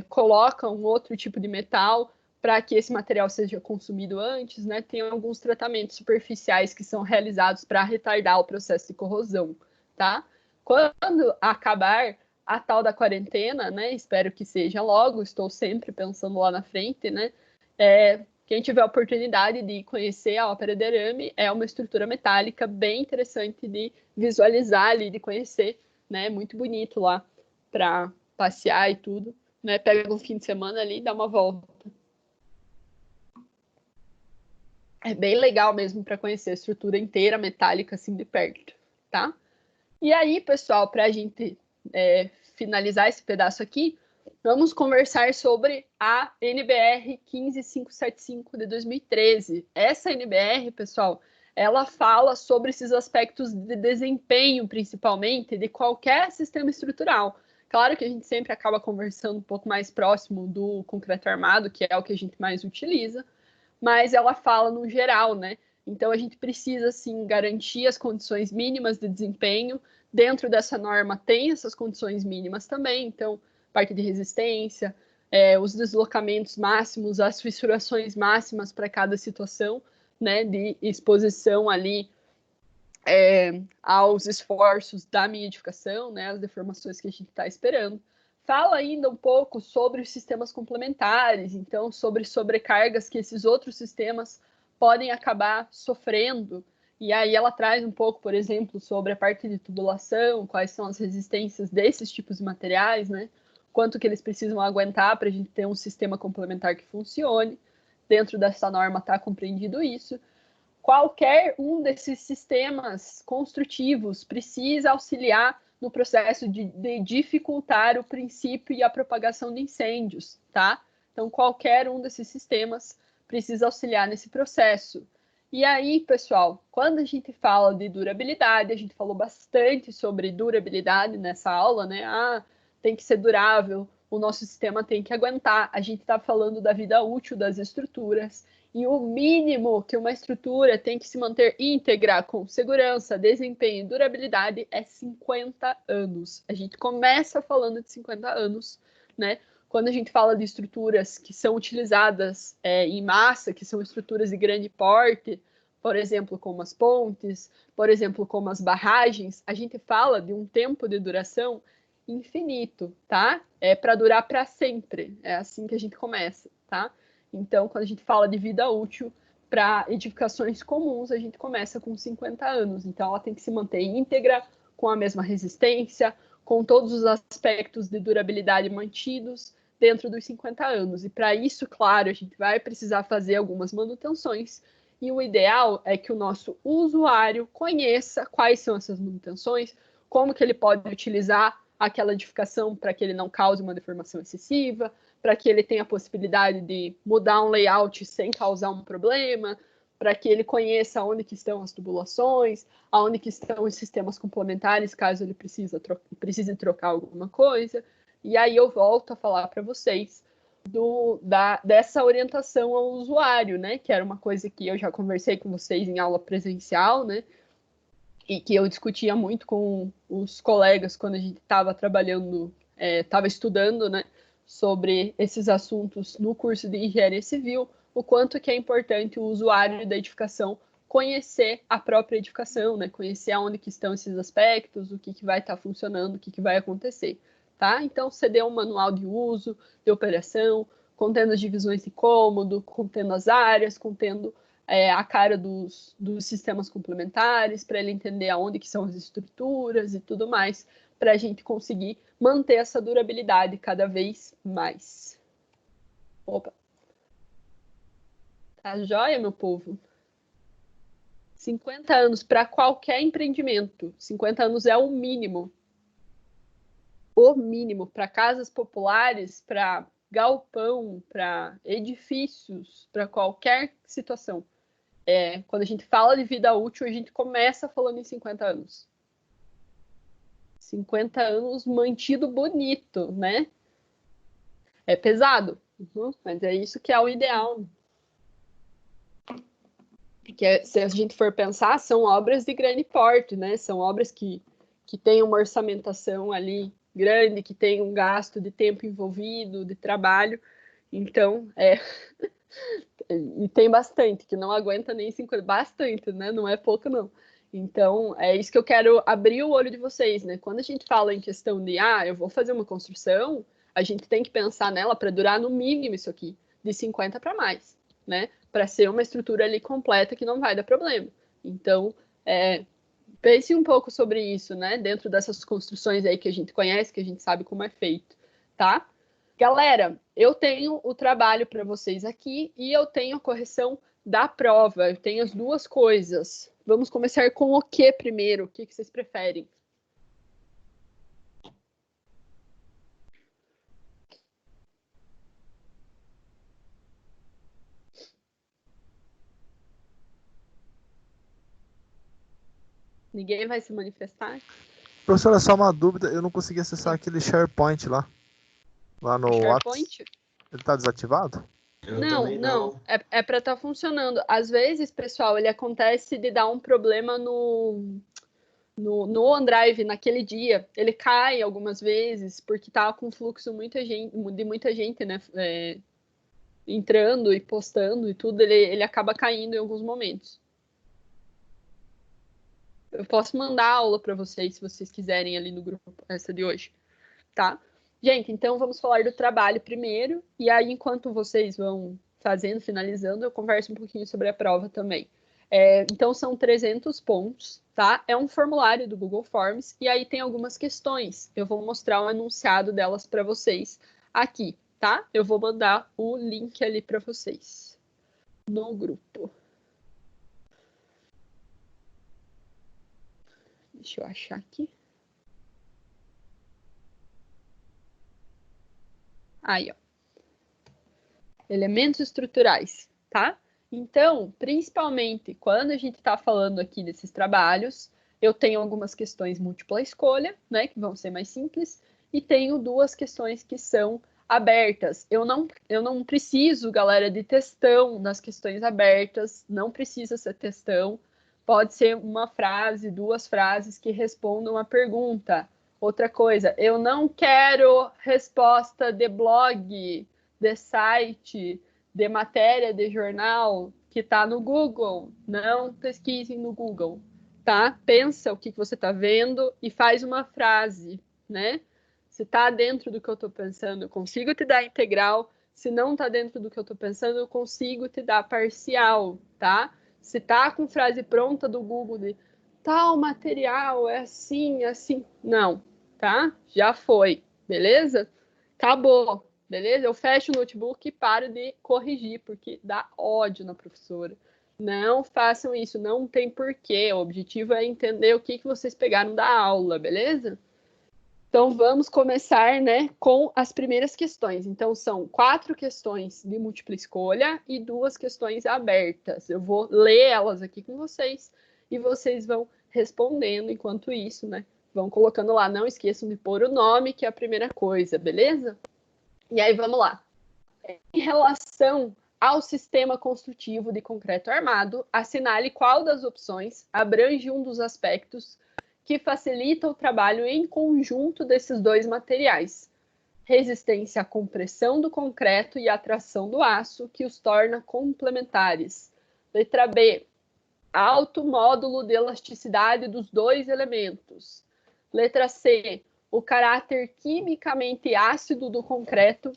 [SPEAKER 1] coloca um outro tipo de metal para que esse material seja consumido antes, né? Tem alguns tratamentos superficiais que são realizados para retardar o processo de corrosão, tá? Quando acabar a tal da quarentena, né? Espero que seja logo, estou sempre pensando lá na frente, né? Quem tiver a oportunidade de conhecer a ópera de arame, é uma estrutura metálica bem interessante de visualizar ali, de conhecer, né? Muito bonito lá para passear e tudo, né? Pega um fim de semana ali e dá uma volta. É bem legal mesmo para conhecer a estrutura inteira metálica assim de perto, tá? E aí, pessoal, para a gente finalizar esse pedaço aqui, vamos conversar sobre a NBR 15575 de 2013. Essa NBR, pessoal, ela fala sobre esses aspectos de desempenho, principalmente, de qualquer sistema estrutural. Claro que a gente sempre acaba conversando um pouco mais próximo do concreto armado, que é o que a gente mais utiliza, mas ela fala no geral, né? Então a gente precisa, sim, garantir as condições mínimas de desempenho. Dentro dessa norma tem essas condições mínimas também, então parte de resistência, os deslocamentos máximos, as fissurações máximas para cada situação, né, de exposição ali aos esforços da minha edificação, né, as deformações que a gente está esperando. Fala ainda um pouco sobre os sistemas complementares, então sobre sobrecargas que esses outros sistemas podem acabar sofrendo. E aí ela traz um pouco, por exemplo, sobre a parte de tubulação, quais são as resistências desses tipos de materiais, né? Quanto que eles precisam aguentar para a gente ter um sistema complementar que funcione. Dentro dessa norma está compreendido isso. Qualquer um desses sistemas construtivos precisa auxiliar no processo de dificultar o princípio e a propagação de incêndios, tá? Então, qualquer um desses sistemas precisa auxiliar nesse processo. E aí, pessoal, quando a gente fala de durabilidade, a gente falou bastante sobre durabilidade nessa aula, né? Tem que ser durável, o nosso sistema tem que aguentar. A gente está falando da vida útil das estruturas. E o mínimo que uma estrutura tem que se manter íntegra com segurança, desempenho e durabilidade é 50 anos. A gente começa falando de 50 anos, né? Quando a gente fala de estruturas que são utilizadas em massa, que são estruturas de grande porte, por exemplo, como as pontes, por exemplo, como as barragens, a gente fala de um tempo de duração infinito, tá? É para durar para sempre. É assim que a gente começa, tá? Então, quando a gente fala de vida útil para edificações comuns, a gente começa com 50 anos. Então, ela tem que se manter íntegra, com a mesma resistência, com todos os aspectos de durabilidade mantidos dentro dos 50 anos. E para isso, claro, a gente vai precisar fazer algumas manutenções. E o ideal é que o nosso usuário conheça quais são essas manutenções, como que ele pode utilizar aquela edificação para que ele não cause uma deformação excessiva, para que ele tenha a possibilidade de mudar um layout sem causar um problema, para que ele conheça onde que estão as tubulações, aonde que estão os sistemas complementares, caso ele precise trocar alguma coisa. E aí eu volto a falar para vocês dessa orientação ao usuário, né? Que era uma coisa que eu já conversei com vocês em aula presencial, né? E que eu discutia muito com os colegas quando a gente estava trabalhando, estava estudando, né? Sobre esses assuntos no curso de Engenharia Civil, o quanto que é importante o usuário da edificação conhecer a própria edificação, né? Conhecer aonde que estão esses aspectos, o que vai estar funcionando, o que vai acontecer, tá? Então, você deu um manual de uso, de operação, contendo as divisões de cômodo, contendo as áreas, contendo a cara dos sistemas complementares, para ele entender aonde que são as estruturas e tudo mais, para a gente conseguir manter essa durabilidade cada vez mais. Opa! Tá joia, meu povo? 50 anos para qualquer empreendimento. 50 anos é o mínimo. O mínimo para casas populares, para galpão, para edifícios, para qualquer situação. Quando a gente fala de vida útil, a gente começa falando em 50 anos. 50 anos mantido bonito, né? É pesado, mas é isso que é o ideal. Porque se a gente for pensar, são obras de grande porte, né? São obras que têm uma orçamentação ali grande, que tem um gasto de tempo envolvido, de trabalho. Então, e tem bastante, que não aguenta nem 50, bastante, né? Não é pouco, não. Então, é isso que eu quero abrir o olho de vocês, né? Quando a gente fala em questão de, eu vou fazer uma construção, a gente tem que pensar nela para durar no mínimo isso aqui, de 50 para mais, né? Para ser uma estrutura ali completa que não vai dar problema. Então, pense um pouco sobre isso, né? Dentro dessas construções aí que a gente conhece, que a gente sabe como é feito, tá? Galera, eu tenho o trabalho para vocês aqui e eu tenho a correção da prova. Eu tenho as duas coisas. Vamos começar com o que primeiro? O que vocês preferem? Ninguém vai se manifestar?
[SPEAKER 4] Professora, só uma dúvida. Eu não consegui acessar aquele SharePoint lá no
[SPEAKER 1] SharePoint?
[SPEAKER 4] WhatsApp. Ele tá desativado?
[SPEAKER 1] Não. É para estar funcionando. Às vezes, pessoal, ele acontece de dar um problema no OneDrive naquele dia. Ele cai algumas vezes porque tá com fluxo de muita gente, né? Entrando e postando e tudo, ele acaba caindo em alguns momentos. Eu posso mandar a aula para vocês, se vocês quiserem, ali no grupo, essa de hoje, tá? Gente, então vamos falar do trabalho primeiro, e aí enquanto vocês vão fazendo, finalizando, eu converso um pouquinho sobre a prova também. Então são 300 pontos, tá? É um formulário do Google Forms, e aí tem algumas questões. Eu vou mostrar um enunciado delas para vocês aqui, tá? Eu vou mandar o link ali para vocês no grupo. Deixa eu achar aqui. Aí, ó. Elementos estruturais, tá? Então, principalmente quando a gente está falando aqui desses trabalhos, eu tenho algumas questões múltipla escolha, né, que vão ser mais simples, e tenho duas questões que são abertas. Eu não preciso, galera, de textão nas questões abertas, não precisa ser textão, pode ser uma frase, duas frases que respondam a pergunta. Outra coisa, eu não quero resposta de blog, de site, de matéria, de jornal que está no Google. Não pesquisem no Google, tá? Pensa o que você está vendo e faz uma frase, né? Se está dentro do que eu estou pensando, eu consigo te dar integral. Se não está dentro do que eu estou pensando, eu consigo te dar parcial, tá? Se está com frase pronta do Google de tal material é assim, assim. Não, tá? Já foi, beleza? Acabou, beleza? Eu fecho o notebook e paro de corrigir, porque dá ódio na professora. Não façam isso, não tem porquê. O objetivo é entender o que vocês pegaram da aula, beleza? Então, vamos começar, né, com as primeiras questões. Então, são 4 questões de múltipla escolha e 2 questões abertas. Eu vou ler elas aqui com vocês e vocês vão respondendo enquanto isso, né? Vão colocando lá. Não esqueçam de pôr o nome, que é a primeira coisa, beleza? E aí, vamos lá. Em relação ao sistema construtivo de concreto armado, assinale qual das opções abrange um dos aspectos que facilita o trabalho em conjunto desses dois materiais. Resistência à compressão do concreto e à tração do aço, que os torna complementares. Letra B. Alto módulo de elasticidade dos dois elementos. Letra C. O caráter quimicamente ácido do concreto,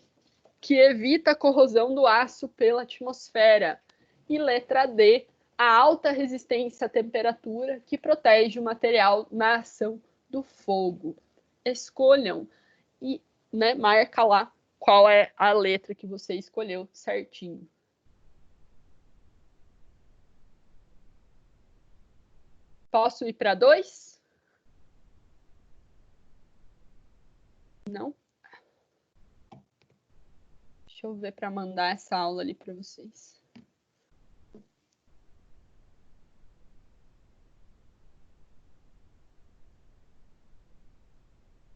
[SPEAKER 1] que evita a corrosão do aço pela atmosfera. E letra D, a alta resistência à temperatura, que protege o material na ação do fogo. Escolham e, né, marca lá qual é a letra que você escolheu certinho. Posso ir para 2? Não? Deixa eu ver para mandar essa aula ali para vocês.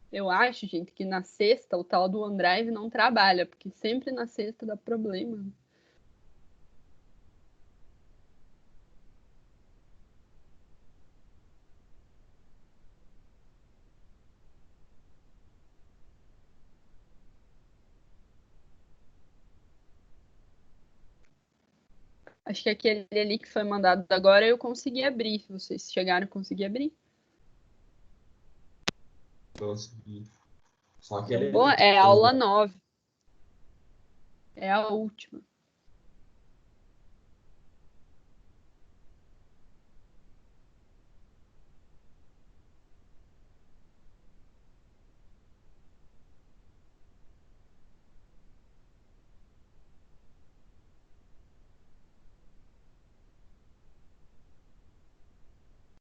[SPEAKER 1] Eu acho, gente, que na sexta o tal do OneDrive não trabalha, porque sempre na sexta dá problema. Acho que aquele ali que foi mandado agora eu consegui abrir. Vocês chegaram a conseguir abrir?
[SPEAKER 5] Consegui. Só que ele
[SPEAKER 1] Boa, é a aula 9. É a última.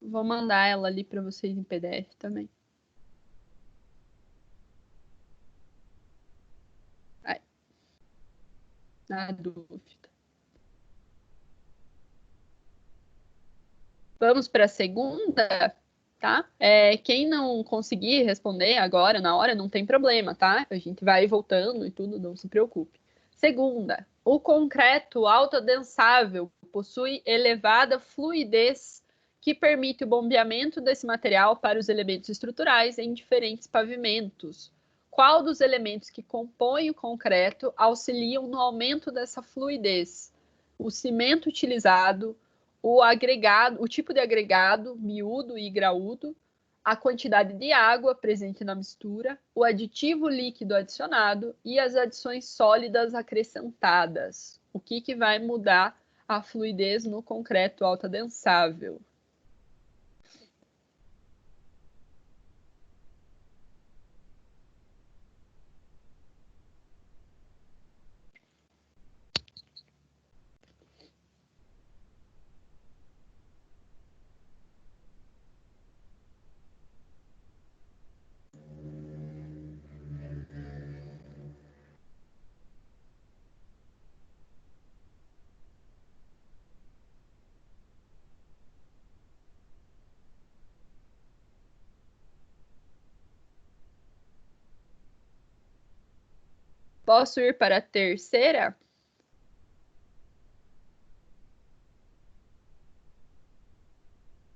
[SPEAKER 1] Vou mandar ela ali para vocês em PDF também. Ai. Na dúvida. Vamos para a segunda, tá? Quem não conseguir responder agora, na hora, não tem problema, tá? A gente vai voltando e tudo, não se preocupe. Segunda, o concreto autoadensável possui elevada fluidez que permite o bombeamento desse material para os elementos estruturais em diferentes pavimentos. Qual dos elementos que compõem o concreto auxiliam no aumento dessa fluidez? O cimento utilizado, o agregado, o tipo de agregado, miúdo e graúdo, a quantidade de água presente na mistura, o aditivo líquido adicionado e as adições sólidas acrescentadas. O que vai mudar a fluidez no concreto autoadensável? Posso ir para a terceira?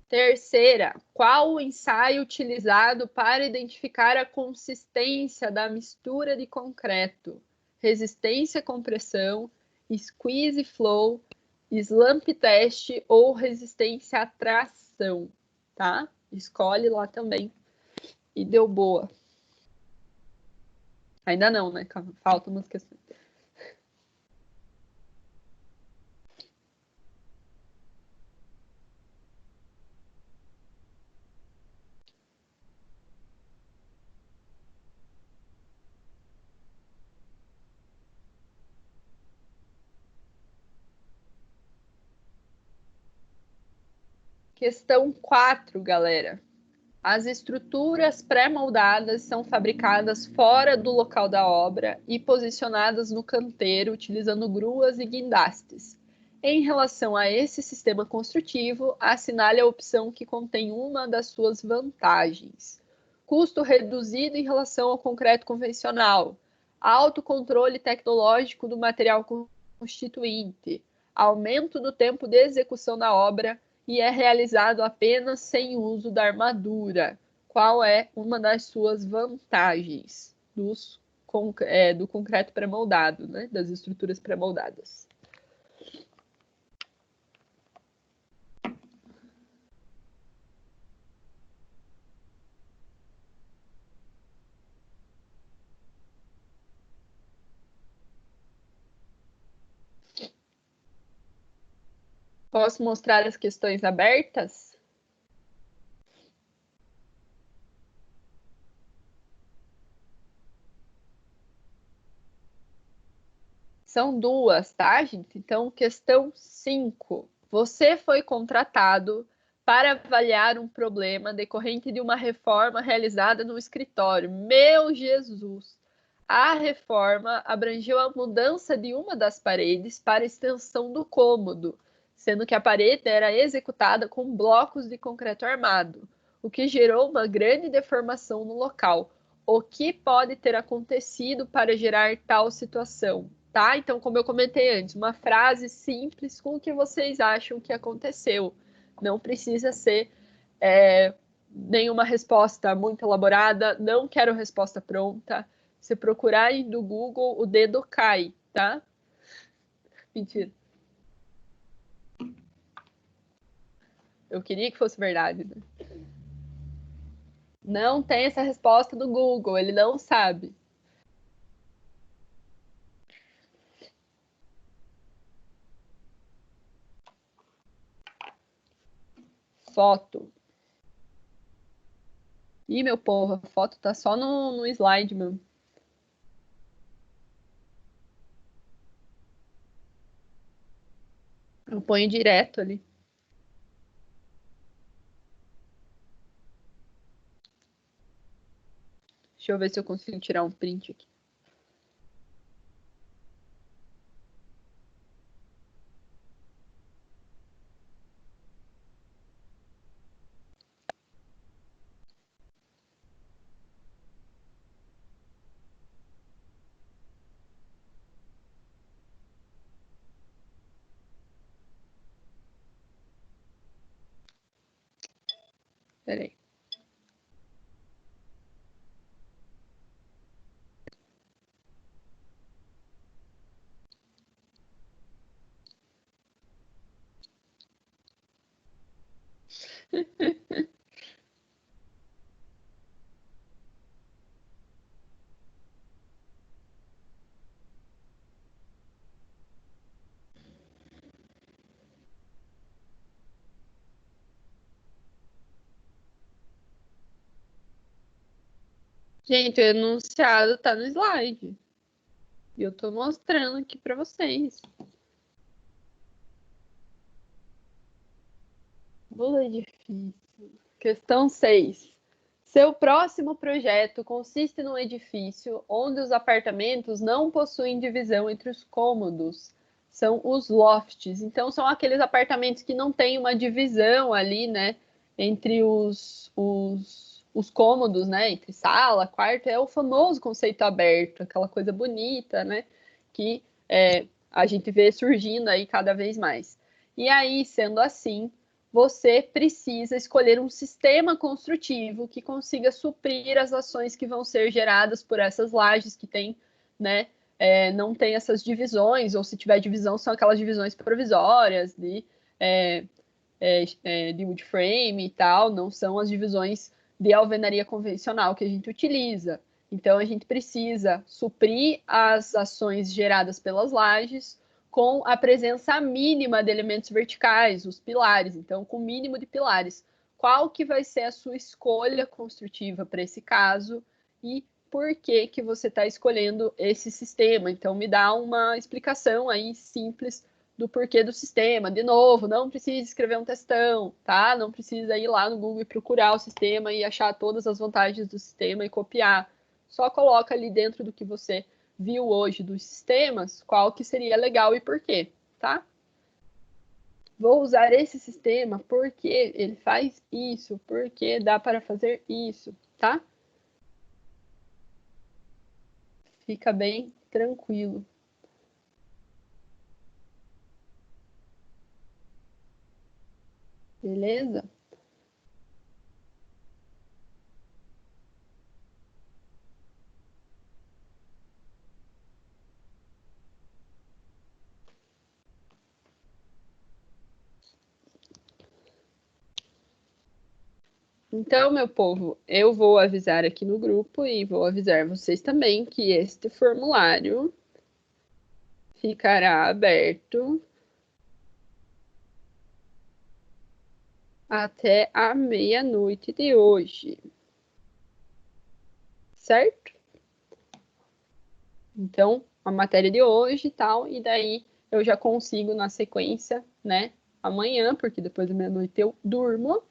[SPEAKER 1] Terceira, qual o ensaio utilizado para identificar a consistência da mistura de concreto? Resistência à compressão, squeeze flow, slump test ou resistência à tração, tá? Escolhe lá também. E deu boa. Ainda não, né? Faltam umas questões. Questão 4, galera. As estruturas pré-moldadas são fabricadas fora do local da obra e posicionadas no canteiro utilizando gruas e guindastes. Em relação a esse sistema construtivo, assinale a opção que contém uma das suas vantagens. Custo reduzido em relação ao concreto convencional. Alto controle tecnológico do material constituinte. Aumento do tempo de execução da obra e é realizado apenas sem uso da armadura. Qual é uma das suas vantagens do concreto pré-moldado, né? Das estruturas pré-moldadas? Posso mostrar as questões abertas? São duas, tá, gente? Então, questão 5. Você foi contratado para avaliar um problema decorrente de uma reforma realizada no escritório. Meu Jesus! A reforma abrangeu a mudança de uma das paredes para a extensão do cômodo, sendo que a parede era executada com blocos de concreto armado, o que gerou uma grande deformação no local. O que pode ter acontecido para gerar tal situação? Tá? Então, como eu comentei antes, uma frase simples com o que vocês acham que aconteceu. Não precisa ser nenhuma resposta muito elaborada, não quero resposta pronta. Se procurar aí do Google, o dedo cai, tá? Mentira. Eu queria que fosse verdade, né? Não tem essa resposta do Google, ele não sabe. Foto. Ih, meu porra, a foto tá só no slide, meu. Eu ponho direto ali. Deixa eu ver se eu consigo tirar um print aqui. Peraí. Gente, o enunciado tá no slide. E eu tô mostrando aqui para vocês. Bula difícil. Questão 6. Seu próximo projeto consiste num edifício onde os apartamentos não possuem divisão entre os cômodos. São os lofts. Então, são aqueles apartamentos que não têm uma divisão ali, né? Entre os cômodos, né? Entre sala, quarto. É o famoso conceito aberto, aquela coisa bonita, né? Que a gente vê surgindo aí cada vez mais. E aí, sendo assim, você precisa escolher um sistema construtivo que consiga suprir as ações que vão ser geradas por essas lajes que tem, né? Não tem essas divisões, ou se tiver divisão, são aquelas divisões provisórias de wood frame e tal, não são as divisões de alvenaria convencional que a gente utiliza. Então, a gente precisa suprir as ações geradas pelas lajes com a presença mínima de elementos verticais, os pilares. Então, com o mínimo de pilares. Qual que vai ser a sua escolha construtiva para esse caso e por que que você está escolhendo esse sistema? Então, me dá uma explicação aí simples do porquê do sistema. De novo, não precisa escrever um textão, tá? Não precisa ir lá no Google e procurar o sistema e achar todas as vantagens do sistema e copiar. Só coloca ali dentro do que você viu hoje dos sistemas, qual que seria legal e por quê, tá? Vou usar esse sistema porque ele faz isso, porque dá para fazer isso, tá? Fica bem tranquilo. Beleza? Então, meu povo, eu vou avisar aqui no grupo e vou avisar vocês também que este formulário ficará aberto até a meia-noite de hoje. Certo? Então, a matéria de hoje e tal, e daí eu já consigo na sequência, né? Amanhã, porque depois da meia-noite eu durmo.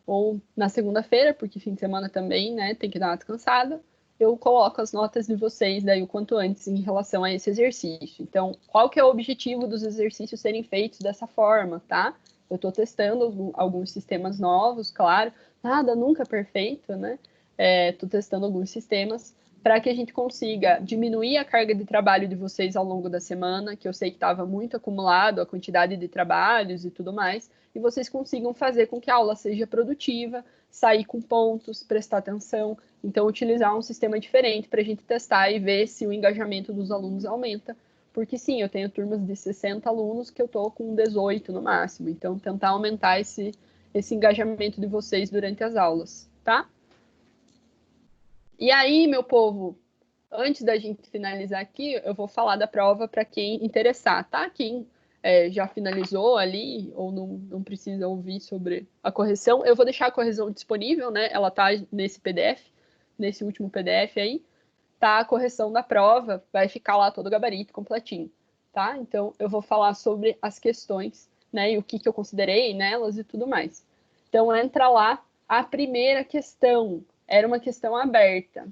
[SPEAKER 1] Ou na segunda-feira, porque fim de semana também, né? Tem que dar uma descansada. eu coloco as notas de vocês daí o quanto antes em relação a esse exercício. Então, qual que é o objetivo dos exercícios serem feitos dessa forma, tá? Eu estou testando alguns sistemas novos, claro, nada nunca é perfeito, né? Estou testando alguns sistemas para que a gente consiga diminuir a carga de trabalho de vocês ao longo da semana, que eu sei que estava muito acumulado, a quantidade de trabalhos e tudo mais, e vocês consigam fazer com que a aula seja produtiva, sair com pontos, prestar atenção, então utilizar um sistema diferente para a gente testar e ver se o engajamento dos alunos aumenta, porque sim, eu tenho turmas de 60 alunos que eu estou com 18 no máximo, então tentar aumentar esse engajamento de vocês durante as aulas, tá? E aí, meu povo, antes da gente finalizar aqui, eu vou falar da prova para quem interessar, tá? Quem já finalizou ali ou não precisa ouvir sobre a correção, eu vou deixar a correção disponível, né? Ela tá nesse PDF, nesse último PDF aí, tá? A correção da prova, vai ficar lá todo o gabarito completinho, tá? Então, eu vou falar sobre as questões, né? E o que eu considerei nelas e tudo mais. Então, entra lá, a primeira questão era uma questão aberta.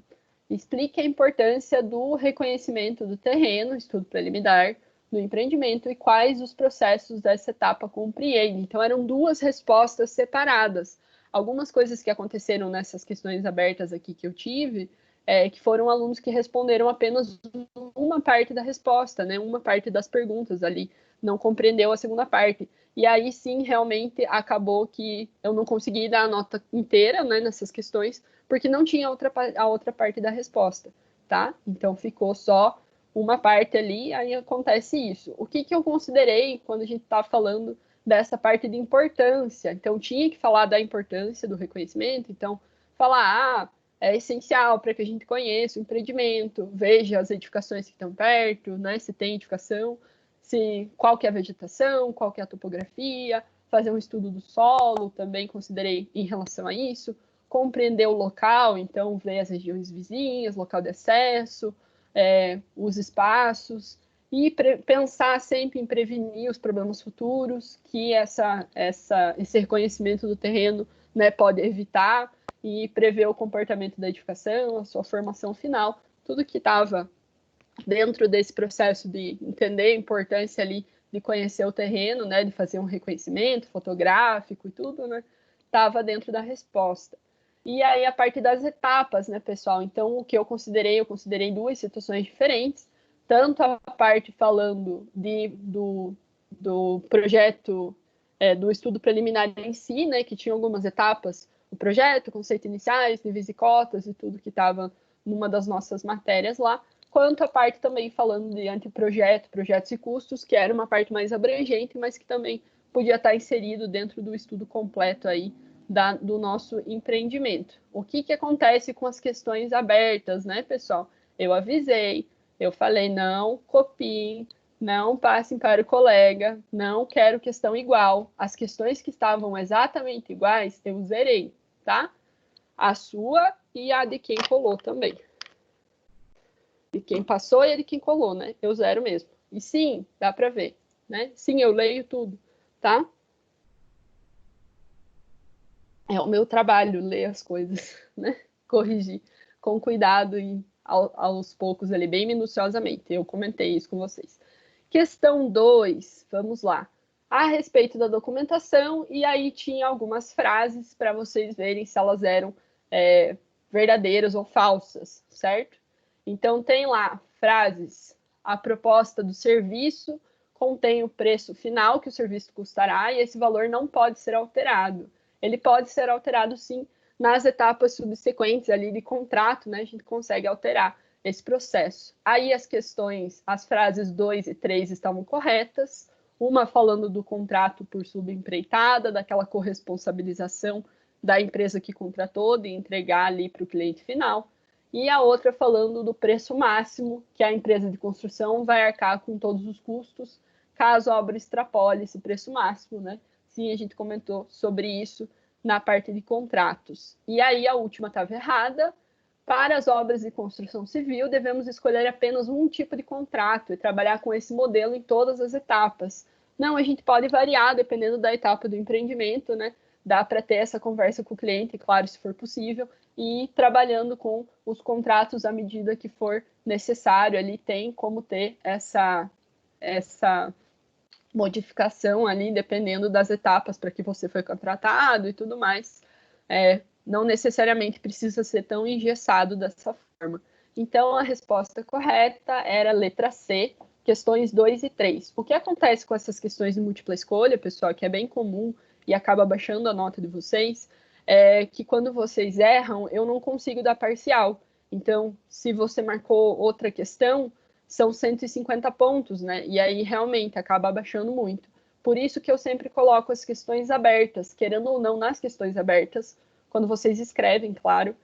[SPEAKER 1] Explique a importância do reconhecimento do terreno, estudo preliminar, do empreendimento e quais os processos dessa etapa compreende. Então, eram duas respostas separadas. Algumas coisas que aconteceram nessas questões abertas aqui que eu tive, que foram alunos que responderam apenas uma parte da resposta, né? Uma parte das perguntas ali, não compreendeu a segunda parte. E aí, sim, realmente acabou que eu não consegui dar a nota inteira, né, nessas questões, porque não tinha a outra parte da resposta, tá? Então, ficou só uma parte ali, aí acontece isso. O que eu considerei quando a gente está falando dessa parte de importância? Então, tinha que falar da importância do reconhecimento, então, falar, é essencial para que a gente conheça o empreendimento, veja as edificações que estão perto, né, se tem edificação, qual que é a vegetação, qual que é a topografia, fazer um estudo do solo, também considerei em relação a isso, compreender o local, então ver as regiões vizinhas, local de acesso, os espaços, e pensar sempre em prevenir os problemas futuros que esse reconhecimento do terreno, né, pode evitar, e prever o comportamento da edificação, a sua formação final, tudo que estava dentro desse processo de entender a importância ali de conhecer o terreno, né, de fazer um reconhecimento fotográfico e tudo, né, estava dentro da resposta. E aí a parte das etapas, né, pessoal? Então, o que eu considerei duas situações diferentes, tanto a parte falando do projeto, do estudo preliminar em si, né, que tinha algumas etapas, o projeto, conceito iniciais, níveis e cotas e tudo que estava numa das nossas matérias lá, quanto a parte também falando de anteprojeto, projetos e custos, que era uma parte mais abrangente, mas que também podia estar inserido dentro do estudo completo aí do nosso empreendimento. O que acontece com as questões abertas, né, pessoal? Eu avisei, eu falei, não copiem, não passem para o colega, não quero questão igual. As questões que estavam exatamente iguais, eu zerei, tá? A sua e a de quem colou também. De quem passou e a de quem colou, né? Eu zero mesmo. E sim, dá para ver, né? Sim, eu leio tudo, tá? É o meu trabalho ler as coisas, né? Corrigir com cuidado e aos poucos ali, bem minuciosamente. Eu comentei isso com vocês. Questão 2, vamos lá. A respeito da documentação, e aí tinha algumas frases para vocês verem se elas eram verdadeiras ou falsas, certo? Então, tem lá frases: a proposta do serviço contém o preço final que o serviço custará e esse valor não pode ser alterado. Ele pode ser alterado, sim, nas etapas subsequentes ali de contrato, né? A gente consegue alterar esse processo. Aí as frases 2 e 3 estavam corretas, uma falando do contrato por subempreitada, daquela corresponsabilização da empresa que contratou, de entregar ali para o cliente final, e a outra falando do preço máximo, que a empresa de construção vai arcar com todos os custos, caso a obra extrapole esse preço máximo, né? Sim, a gente comentou sobre isso na parte de contratos. E aí a última estava errada. Para as obras de construção civil, devemos escolher apenas um tipo de contrato e trabalhar com esse modelo em todas as etapas. Não, a gente pode variar dependendo da etapa do empreendimento, né? Dá para ter essa conversa com o cliente, claro, se for possível, e trabalhando com os contratos à medida que for necessário. Ali tem como ter essa modificação ali, dependendo das etapas para que você foi contratado e tudo mais. Não necessariamente precisa ser tão engessado dessa forma. Então, a resposta correta era a letra C, questões 2 e 3. O que acontece com essas questões de múltipla escolha, pessoal, que é bem comum e acaba baixando a nota de vocês, é que quando vocês erram, eu não consigo dar parcial. Então, se você marcou outra questão, são 150 pontos, né? E aí, realmente, acaba abaixando muito. Por isso que eu sempre coloco as questões abertas, querendo ou não, nas questões abertas, quando vocês escrevem, claro,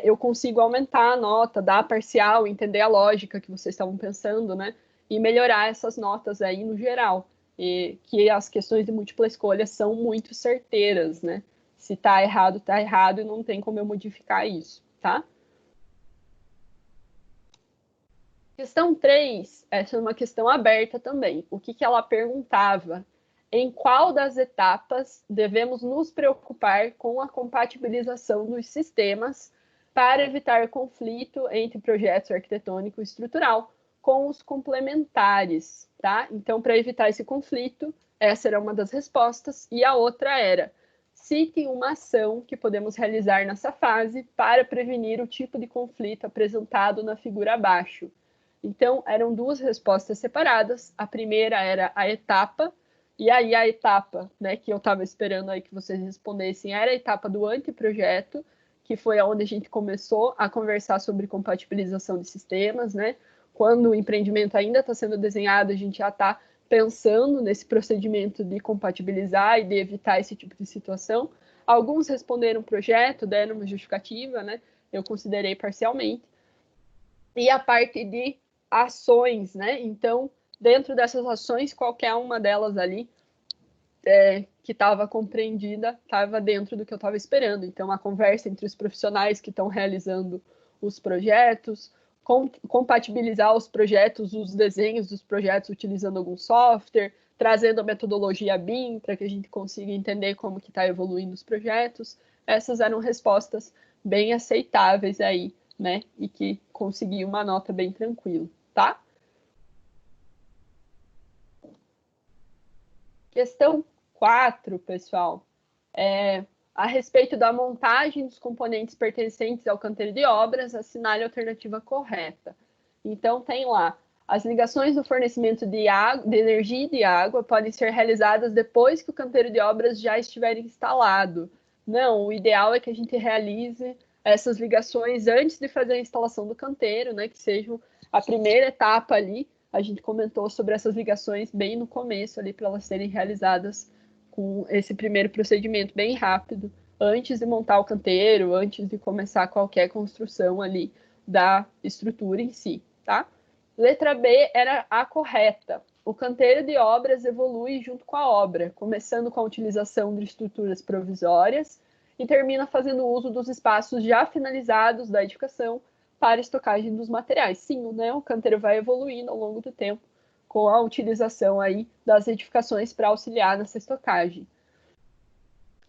[SPEAKER 1] eu consigo aumentar a nota, dar a parcial, entender a lógica que vocês estavam pensando, né? E melhorar essas notas aí no geral. E que as questões de múltipla escolha são muito certeiras, né? Se está errado e não tem como eu modificar isso, tá? Questão 3, essa é uma questão aberta também. O que ela perguntava? Em qual das etapas devemos nos preocupar com a compatibilização dos sistemas para evitar conflito entre projetos arquitetônico e estrutural com os complementares, tá? Então, para evitar esse conflito, essa era uma das respostas, e a outra era: cite uma ação que podemos realizar nessa fase para prevenir o tipo de conflito apresentado na figura abaixo. Então, eram duas respostas separadas. A primeira era a etapa, e aí a etapa, né, que eu estava esperando aí que vocês respondessem, era a etapa do anteprojeto, que foi onde a gente começou a conversar sobre compatibilização de sistemas, né? Quando o empreendimento ainda está sendo desenhado, a gente já está pensando nesse procedimento de compatibilizar e de evitar esse tipo de situação. Alguns responderam projeto, deram uma justificativa, né? Eu considerei parcialmente. E a parte de ações, né? Então, dentro dessas ações, qualquer uma delas ali que estava compreendida estava dentro do que eu estava esperando. Então, a conversa entre os profissionais que estão realizando os projetos, compatibilizar os projetos, os desenhos dos projetos utilizando algum software, trazendo a metodologia BIM para que a gente consiga entender como que está evoluindo os projetos. Essas eram respostas bem aceitáveis aí, né? E que consegui uma nota bem tranquila, tá? Questão 4, pessoal, a respeito da montagem dos componentes pertencentes ao canteiro de obras, assinale a alternativa correta. Então, tem lá: as ligações do fornecimento de energia e de água podem ser realizadas depois que o canteiro de obras já estiver instalado. Não, o ideal é que a gente realize essas ligações antes de fazer a instalação do canteiro, né, que seja a primeira etapa ali. A gente comentou sobre essas ligações bem no começo ali, para elas serem realizadas com esse primeiro procedimento bem rápido, antes de montar o canteiro, antes de começar qualquer construção ali da estrutura em si, tá? Letra B era a correta. O canteiro de obras evolui junto com a obra, começando com a utilização de estruturas provisórias e termina fazendo uso dos espaços já finalizados da edificação para estocagem dos materiais. Sim, né, o canteiro vai evoluindo ao longo do tempo com a utilização aí das edificações para auxiliar nessa estocagem.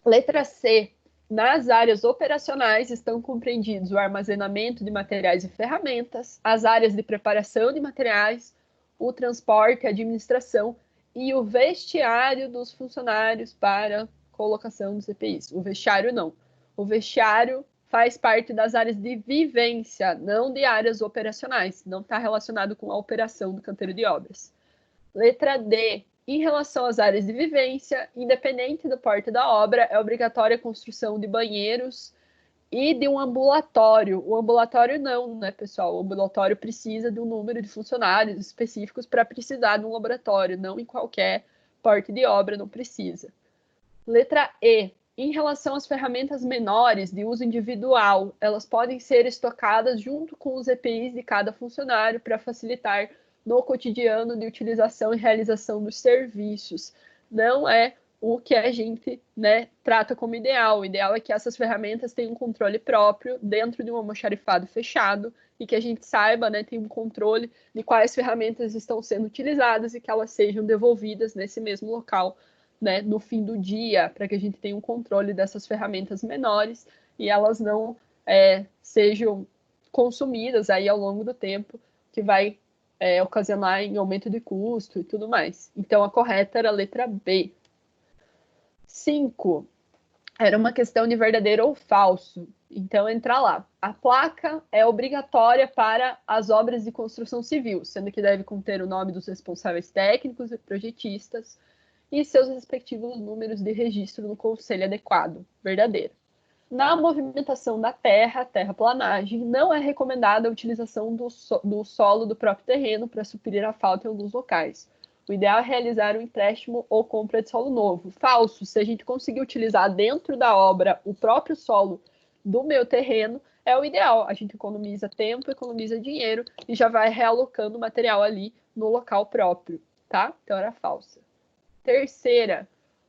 [SPEAKER 1] Letra C. Nas áreas operacionais estão compreendidos o armazenamento de materiais e ferramentas, as áreas de preparação de materiais, o transporte, a administração e o vestiário dos funcionários para colocação dos EPIs. O vestiário não. O vestiário faz parte das áreas de vivência, não de áreas operacionais. Não está relacionado com a operação do canteiro de obras. Letra D. Em relação às áreas de vivência, independente do porte da obra, é obrigatória a construção de banheiros e de um ambulatório. O ambulatório não, né, pessoal? O ambulatório precisa de um número de funcionários específicos para precisar de um laboratório, não em qualquer porte de obra, não precisa. Letra E. Em relação às ferramentas menores de uso individual, elas podem ser estocadas junto com os EPIs de cada funcionário para facilitar no cotidiano de utilização e realização dos serviços. Não é o que a gente, né, trata como ideal. O ideal é que essas ferramentas tenham um controle próprio dentro de um almoxarifado fechado e que a gente saiba, né, tenha um controle de quais ferramentas estão sendo utilizadas e que elas sejam devolvidas nesse mesmo local, né, no fim do dia, para que a gente tenha um controle dessas ferramentas menores e elas não sejam consumidas aí ao longo do tempo, que vai ocasionar em aumento de custo e tudo mais. Então, a correta era a letra B. 5. Era uma questão de verdadeiro ou falso. Então, entra lá. A placa é obrigatória para as obras de construção civil, sendo que deve conter o nome dos responsáveis técnicos e projetistas e seus respectivos números de registro no conselho adequado. Verdadeiro. Na movimentação da terraplanagem, não é recomendada a utilização do solo do próprio terreno para suprir a falta em alguns locais. O ideal é realizar um empréstimo ou compra de solo novo. Falso, se a gente conseguir utilizar dentro da obra o próprio solo do meu terreno, é o ideal. A gente economiza tempo, economiza dinheiro e já vai realocando o material ali no local próprio, tá? Então era falsa. Terceira,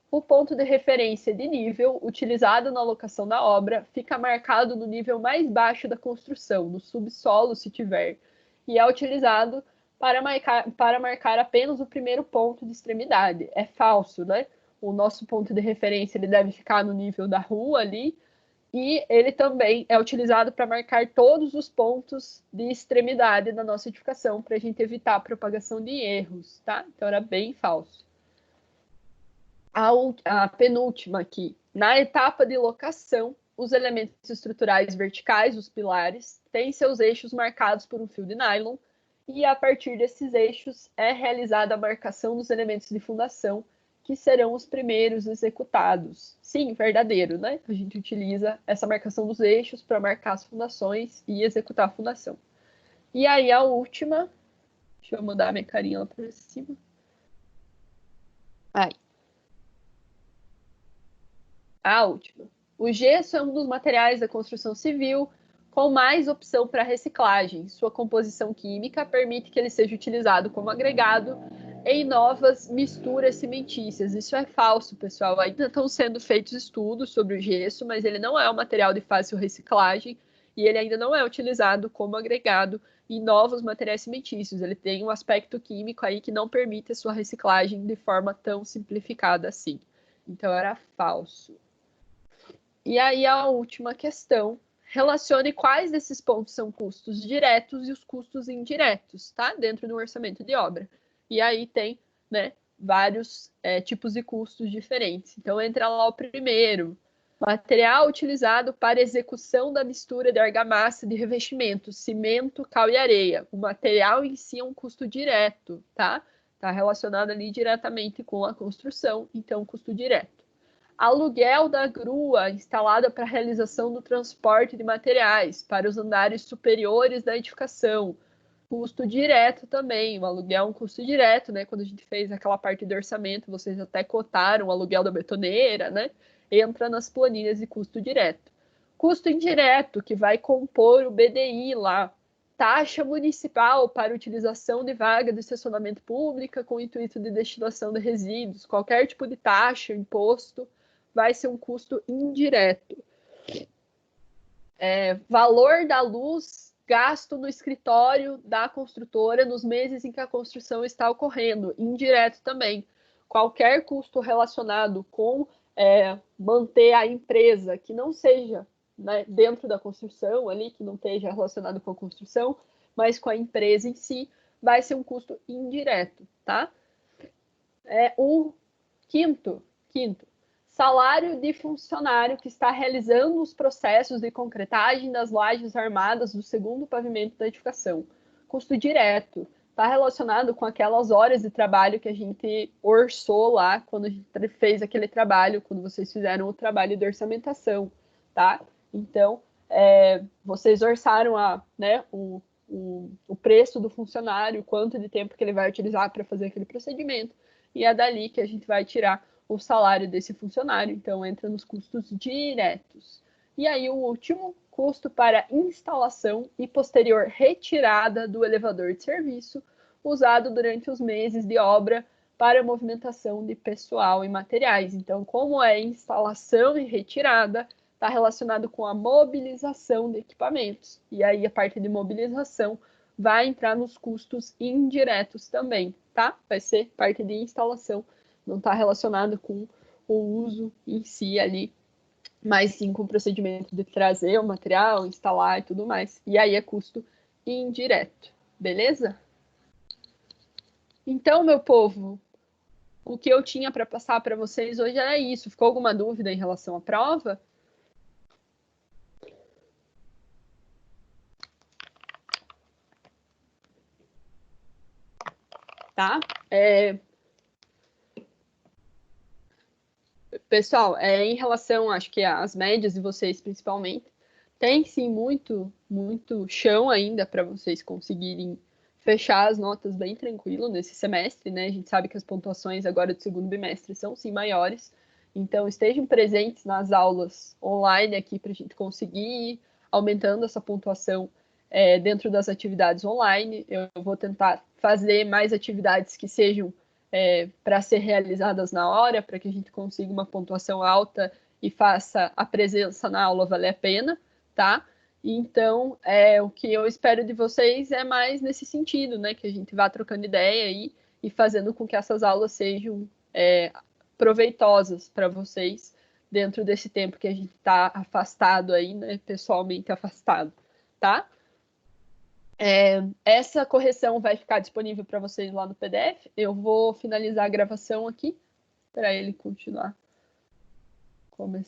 [SPEAKER 1] o ponto de referência de nível utilizado na locação da obra fica marcado no nível mais baixo da construção, no subsolo, se tiver, e é utilizado para marcar apenas o primeiro ponto de extremidade. É falso, né? O nosso ponto de referência ele deve ficar no nível da rua ali, e ele também é utilizado para marcar todos os pontos de extremidade da nossa edificação, para a gente evitar a propagação de erros, tá? Então era bem falso. A penúltima aqui. Na etapa de locação, os elementos estruturais verticais, os pilares, têm seus eixos marcados por um fio de nylon e a partir desses eixos é realizada a marcação dos elementos de fundação, que serão os primeiros executados. Sim, verdadeiro, né? A gente utiliza essa marcação dos eixos para marcar as fundações e executar a fundação. E aí a última, deixa eu mudar minha carinha lá para cima. Aí. A última. O gesso é um dos materiais da construção civil com mais opção para reciclagem. Sua composição química permite que ele seja utilizado como agregado em novas misturas cimentícias. Isso é falso, pessoal. Ainda estão sendo feitos estudos sobre o gesso, mas ele não é um material de fácil reciclagem e ele ainda não é utilizado como agregado em novos materiais cimentícios. Ele tem um aspecto químico aí que não permite a sua reciclagem de forma tão simplificada assim. Então era falso. E aí a última questão, relacione quais desses pontos são custos diretos e os custos indiretos, tá? Dentro do orçamento de obra. E aí tem, né, vários tipos de custos diferentes. Então entra lá o primeiro, material utilizado para execução da mistura de argamassa de revestimento, cimento, cal e areia. O material em si é um custo direto, tá? Está relacionado ali diretamente com a construção, então custo direto. Aluguel da grua instalada para a realização do transporte de materiais para os andares superiores da edificação. Custo direto também. O aluguel é um custo direto, né? Quando a gente fez aquela parte do orçamento, vocês até cotaram o aluguel da betoneira, né? Entra nas planilhas de custo direto. Custo indireto, que vai compor o BDI lá. Taxa municipal para utilização de vaga de estacionamento pública com intuito de destinação de resíduos. Qualquer tipo de taxa, imposto, vai ser um custo indireto. Valor da luz gasto no escritório da construtora nos meses em que a construção está ocorrendo, indireto também. Qualquer custo relacionado com manter a empresa que não seja, né, dentro da construção ali, que não esteja relacionado com a construção, mas com a empresa em si, vai ser um custo indireto, tá? O quinto, salário de funcionário que está realizando os processos de concretagem das lajes armadas do segundo pavimento da edificação. Custo direto. Está relacionado com aquelas horas de trabalho que a gente orçou lá, quando a gente fez aquele trabalho, quando vocês fizeram o trabalho de orçamentação, tá? Então, vocês orçaram o preço do funcionário, quanto de tempo que ele vai utilizar para fazer aquele procedimento, e é dali que a gente vai tirar o salário desse funcionário, então entra nos custos diretos. E aí o último, custo para instalação e posterior retirada do elevador de serviço, usado durante os meses de obra para movimentação de pessoal e materiais. Então, como é instalação e retirada, está relacionado com a mobilização de equipamentos. E aí a parte de mobilização vai entrar nos custos indiretos também, tá? Vai ser parte de instalação, não está relacionado com o uso em si ali mas sim com o procedimento de trazer o material, instalar e tudo mais. E aí é custo indireto, beleza? Então, meu povo, o que eu tinha para passar para vocês hoje era isso. Ficou alguma dúvida em relação à prova? Tá? Pessoal, em relação, acho que às médias de vocês principalmente, tem sim muito chão ainda para vocês conseguirem fechar as notas bem tranquilo nesse semestre, né? A gente sabe que as pontuações agora do segundo bimestre são sim maiores, então estejam presentes nas aulas online aqui para a gente conseguir ir aumentando essa pontuação dentro das atividades online. Eu vou tentar fazer mais atividades que sejam para ser realizadas na hora, para que a gente consiga uma pontuação alta e faça a presença na aula valer a pena, tá? Então, o que eu espero de vocês é mais nesse sentido, né? Que a gente vá trocando ideia aí e fazendo com que essas aulas sejam proveitosas para vocês dentro desse tempo que a gente está afastado aí, né? Pessoalmente afastado, tá? Essa correção vai ficar disponível para vocês lá no PDF. Eu vou finalizar a gravação aqui para ele continuar começando.